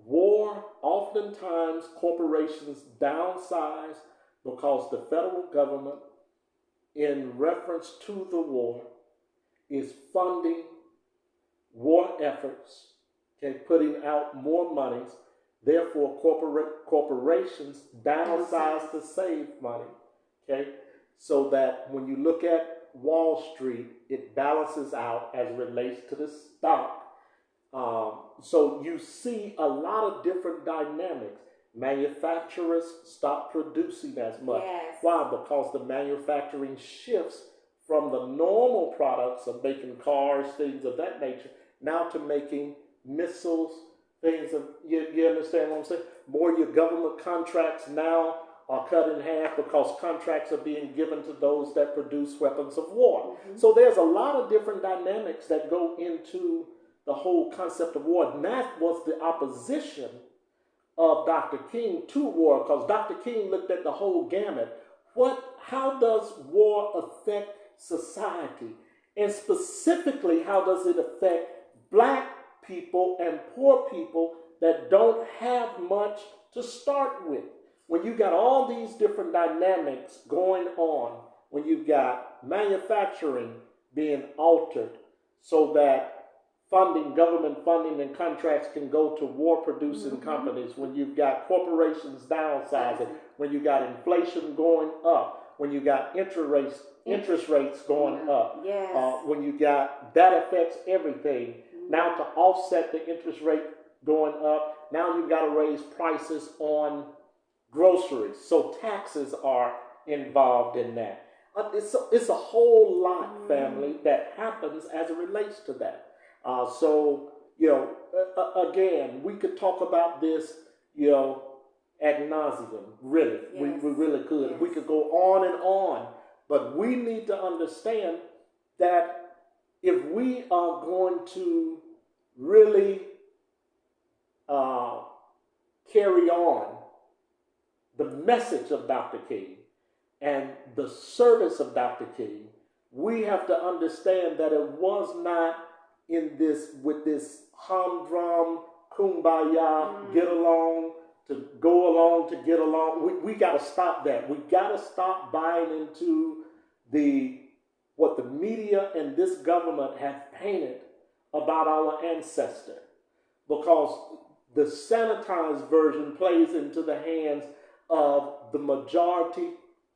War, oftentimes corporations downsize because the federal government, in reference to the war, is funding war efforts, okay, putting out more monies. Therefore, corporations downsize to save money, okay, so that when you look at Wall Street, it balances out as it relates to the stock. So you see a lot of different dynamics. Manufacturers stop producing as much. Yes. Why? Because the manufacturing shifts from the normal products of making cars, things of that nature, now to making missiles, things of, you understand what I'm saying? More your government contracts now are cut in half because contracts are being given to those that produce weapons of war. Mm-hmm. So there's a lot of different dynamics that go into the whole concept of war. And that was the opposition of Dr. King to war, because Dr. King looked at the whole gamut. How does war affect society? And specifically, how does it affect black people and poor people that don't have much to start with? When you got all these different dynamics going on, when you've got manufacturing being altered so that government funding and contracts can go to war-producing companies, when you've got corporations downsizing, when you got inflation going up, when you got interest rates going up, yes. When you got, that affects everything. Now to offset the interest rate going up, now you've got to raise prices on groceries. So taxes are involved in that. It's a whole lot, family, that happens as it relates to that. So, again, we could talk about this, ad nauseum, really. Yes. We really could. Yes. We could go on and on. But we need to understand that if we are going to really carry on the message of Dr. King and the service of Dr. King, we have to understand that it was not with this humdrum, kumbaya, get along, to go along, to get along. We got to stop that. We got to stop buying into what the media and this government have painted about our ancestor, because the sanitized version plays into the hands of the majority,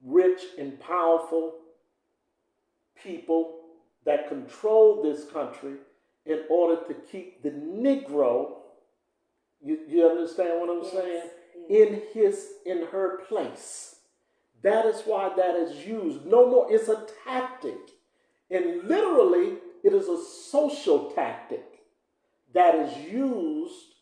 rich and powerful people that control this country in order to keep the Negro, you understand what I'm saying, in her place. That is why that is used. No more, it's a tactic. And literally, it is a social tactic that is used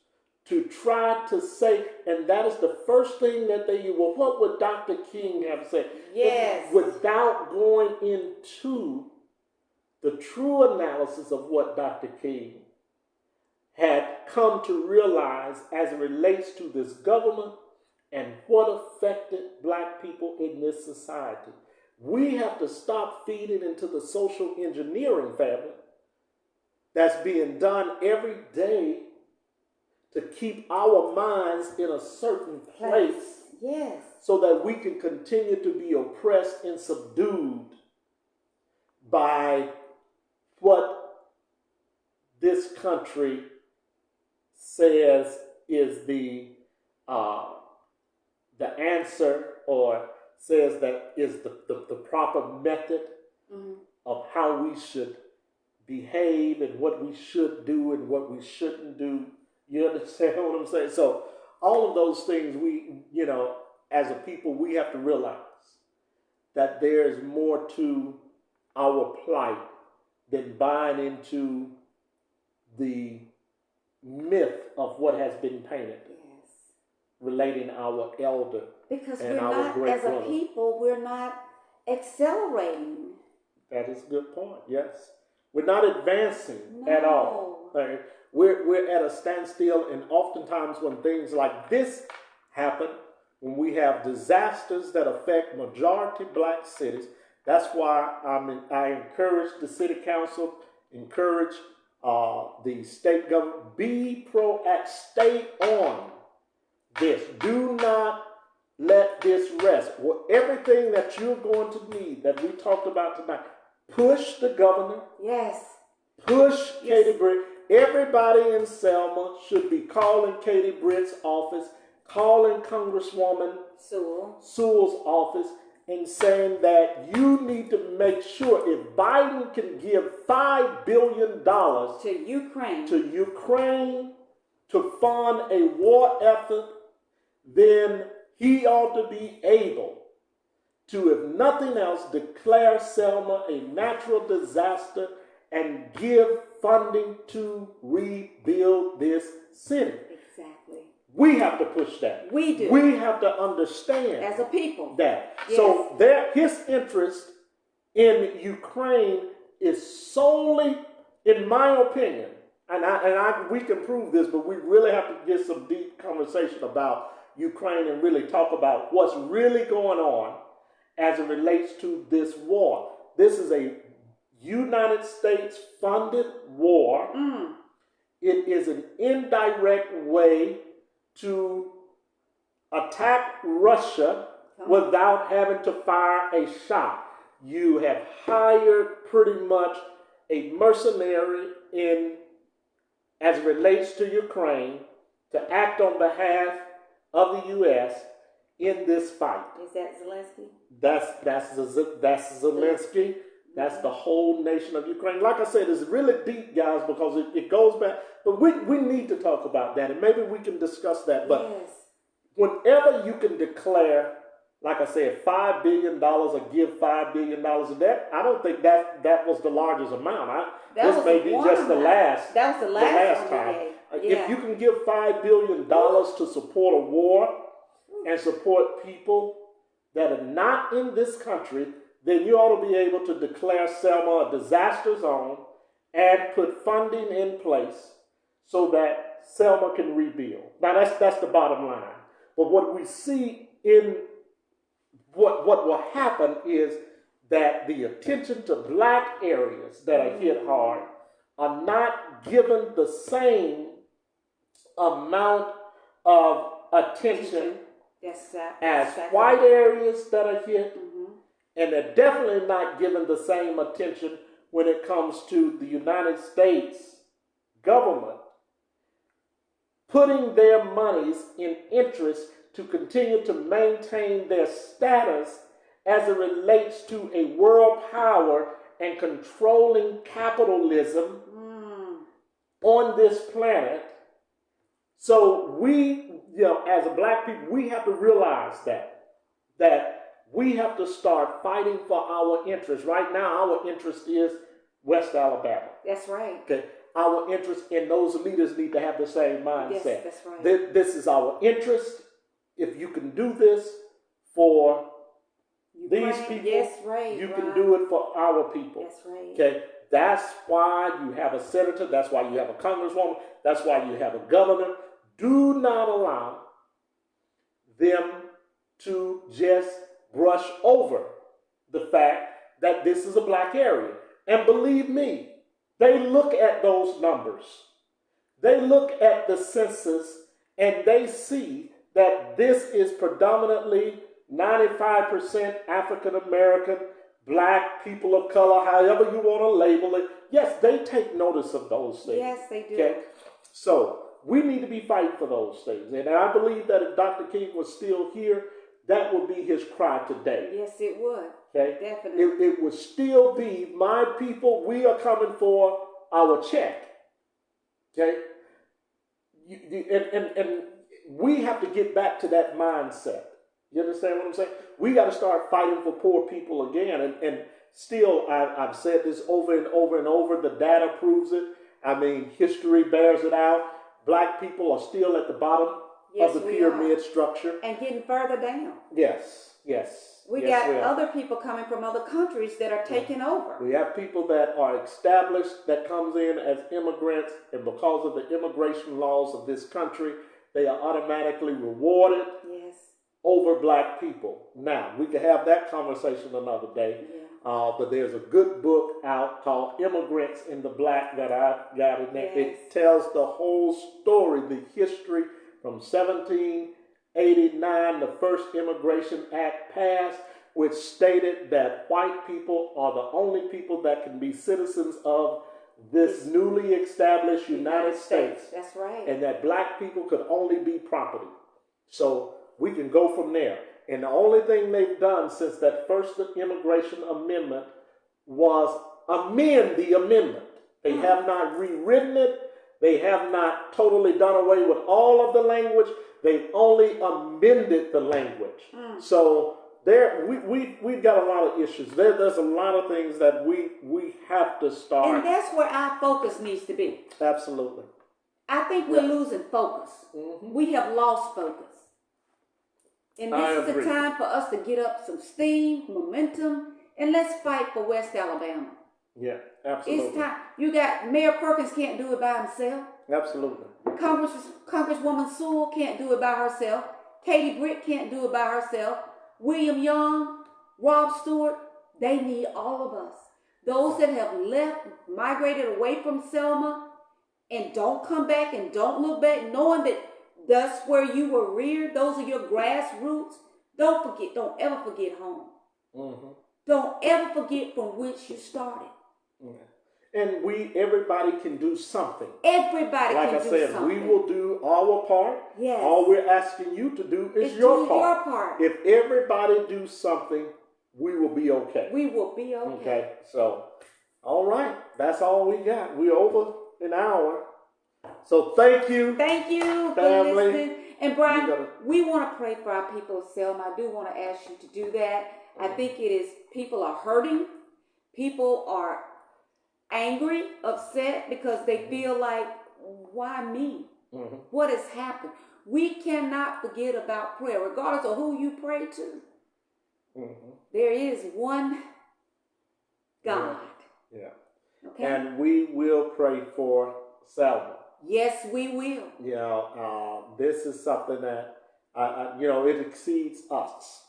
to try to say, and that is the first thing that they use. Well, what would Dr. King have said? Yes. Without going into the true analysis of what Dr. King had come to realize as it relates to this government and what affected black people in this society. We have to stop feeding into the social engineering, family, that's being done every day to keep our minds in a certain place. Yes. So that we can continue to be oppressed and subdued by what this country says is the answer, or says that is the proper method of how we should behave and what we should do and what we shouldn't do. You understand what I'm saying? So all of those things we, as a people, we have to realize that there's more to our plight than buying into the myth of what has been painted relating our elder because and we're our not, great as brother. a people, we're not accelerating. That is a good point. Yes, we're not advancing at all. Right? We're at a standstill, and oftentimes when things like this happen, when we have disasters that affect majority black cities, that's why I encourage the city council, encourage the state government, be proactive, stay on this. Do not let this rest. Well, everything that you're going to need that we talked about tonight, push the governor. Yes. Push Katie Britt. Everybody in Selma should be calling Katie Britt's office, calling Congresswoman Sewell's office, and saying that you need to make sure if Biden can give $5 billion to Ukraine to fund a war effort, then he ought to be able to, if nothing else, declare Selma a natural disaster and give funding to rebuild this city. Exactly. We have to push that. We do. We have to understand as a people that. Yes. So his interest in Ukraine is solely, in my opinion, and we can prove this, but we really have to get some deep conversation about Ukraine and really talk about what's really going on as it relates to this war. This is a United States funded war. It is an indirect way to attack Russia without having to fire a shot. You have hired pretty much a mercenary as it relates to Ukraine to act on behalf of the U.S. in this fight. Is that Zelensky? That's Zelensky. That's the whole nation of Ukraine. Like I said, it's really deep, guys, because it goes back. But we need to talk about that, and maybe we can discuss that. But whenever you can declare, like I said, $5 billion or give $5 billion of that, I don't think that was the largest amount. This may be just the last. That was the last time. Yeah. If you can give $5 billion to support a war and support people that are not in this country, then you ought to be able to declare Selma a disaster zone and put funding in place so that Selma can rebuild. Now that's the bottom line. But what we see in what will happen is that the attention to black areas that are hit hard are not given the same amount of attention as white areas that are hit. And they're definitely not given the same attention when it comes to the United States government putting their monies in interest to continue to maintain their status as it relates to a world power and controlling capitalism on this planet. So we, as a black people, we have to realize that we have to start fighting for our interests. Right now, our interest is West Alabama. That's right. Okay. Our interest, and those leaders need to have the same mindset. Yes, that's right. This is our interest. If you can do this for these people, you can do it for our people. That's right. Okay. That's why you have a senator. That's why you have a congresswoman. That's why you have a governor. Do not allow them to just brush over the fact that this is a black area. And believe me, they look at those numbers. They look at the census and they see that this is predominantly 95% African American, black, people of color, however you want to label it. Yes, they take notice of those things. Yes, they do. Okay? So we need to be fighting for those things. And I believe that if Dr. King was still here, that would be his cry today. Yes, it would. Okay? Definitely. It would still be, my people, we are coming for our check. Okay? And we have to get back to that mindset. You understand what I'm saying? We got to start fighting for poor people again. And still, I've said this over and over and over. The data proves it. I mean, history bears it out. Black people are still at the bottom of the pyramid structure. And getting further down. Yes. We got other people coming from other countries that are taking over. We have people that are established that comes in as immigrants, and because of the immigration laws of this country, they are automatically rewarded over black people. Now, we can have that conversation another day, but there's a good book out called Immigrants in the Black that I got in there. It tells the whole story, the history from 1789, the first Immigration Act passed, which stated that white people are the only people that can be citizens of this newly established United States. That's right. And that black people could only be property. So we can go from there. And the only thing they've done since that first immigration amendment was amend the amendment. They have not rewritten it. They have not totally done away with all of the language. They've only amended the language. So we've got a lot of issues. There's a lot of things that we have to start. And that's where our focus needs to be. Absolutely. I think we're losing focus. We have lost focus. And this is the time for us to get up some steam, momentum, and let's fight for West Alabama. Yeah, absolutely. It's time. You got Mayor Perkins can't do it by himself. Absolutely. Congresswoman Sewell can't do it by herself. Katie Britt can't do it by herself. William Young, Rob Stewart, they need all of us. Those that have left, migrated away from Selma, and don't come back and don't look back, knowing that that's where you were reared. Those are your grassroots. Don't ever forget home. Don't ever forget from which you started. And everybody can do something. Everybody can do something. Like I said, we will do our part. Yes. All we're asking you to do is your part. If everybody do something, we will be okay. We will be okay. Okay, so, all right. That's all we got. We're over an hour. So thank you. Thank you family. For listening. And Brian, we want to pray for our people of Selma. I do want to ask you to do that. I think people are hurting. People are angry, upset because they feel like, why me? What has happened? We cannot forget about prayer, regardless of who you pray to. There is one God. Yeah. Okay. And we will pray for Selma. Yes, we will. This is something that it exceeds us.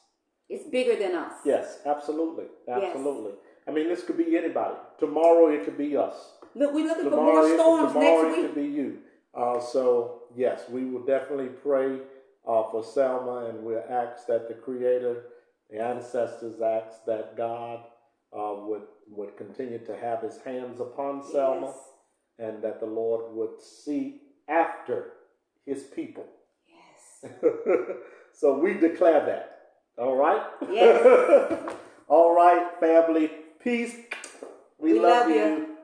It's bigger than us. Yes, absolutely. Absolutely. Yes. I mean, this could be anybody. Tomorrow it could be us. Look, we're looking for more storms next week. Tomorrow it could be you. So, yes, we will definitely pray for Selma, and we'll ask that the Creator, the ancestors ask that God would continue to have his hands upon Selma, and that the Lord would see after his people. Yes. So we declare that. All right? Yes. All right, family. Peace. We love you.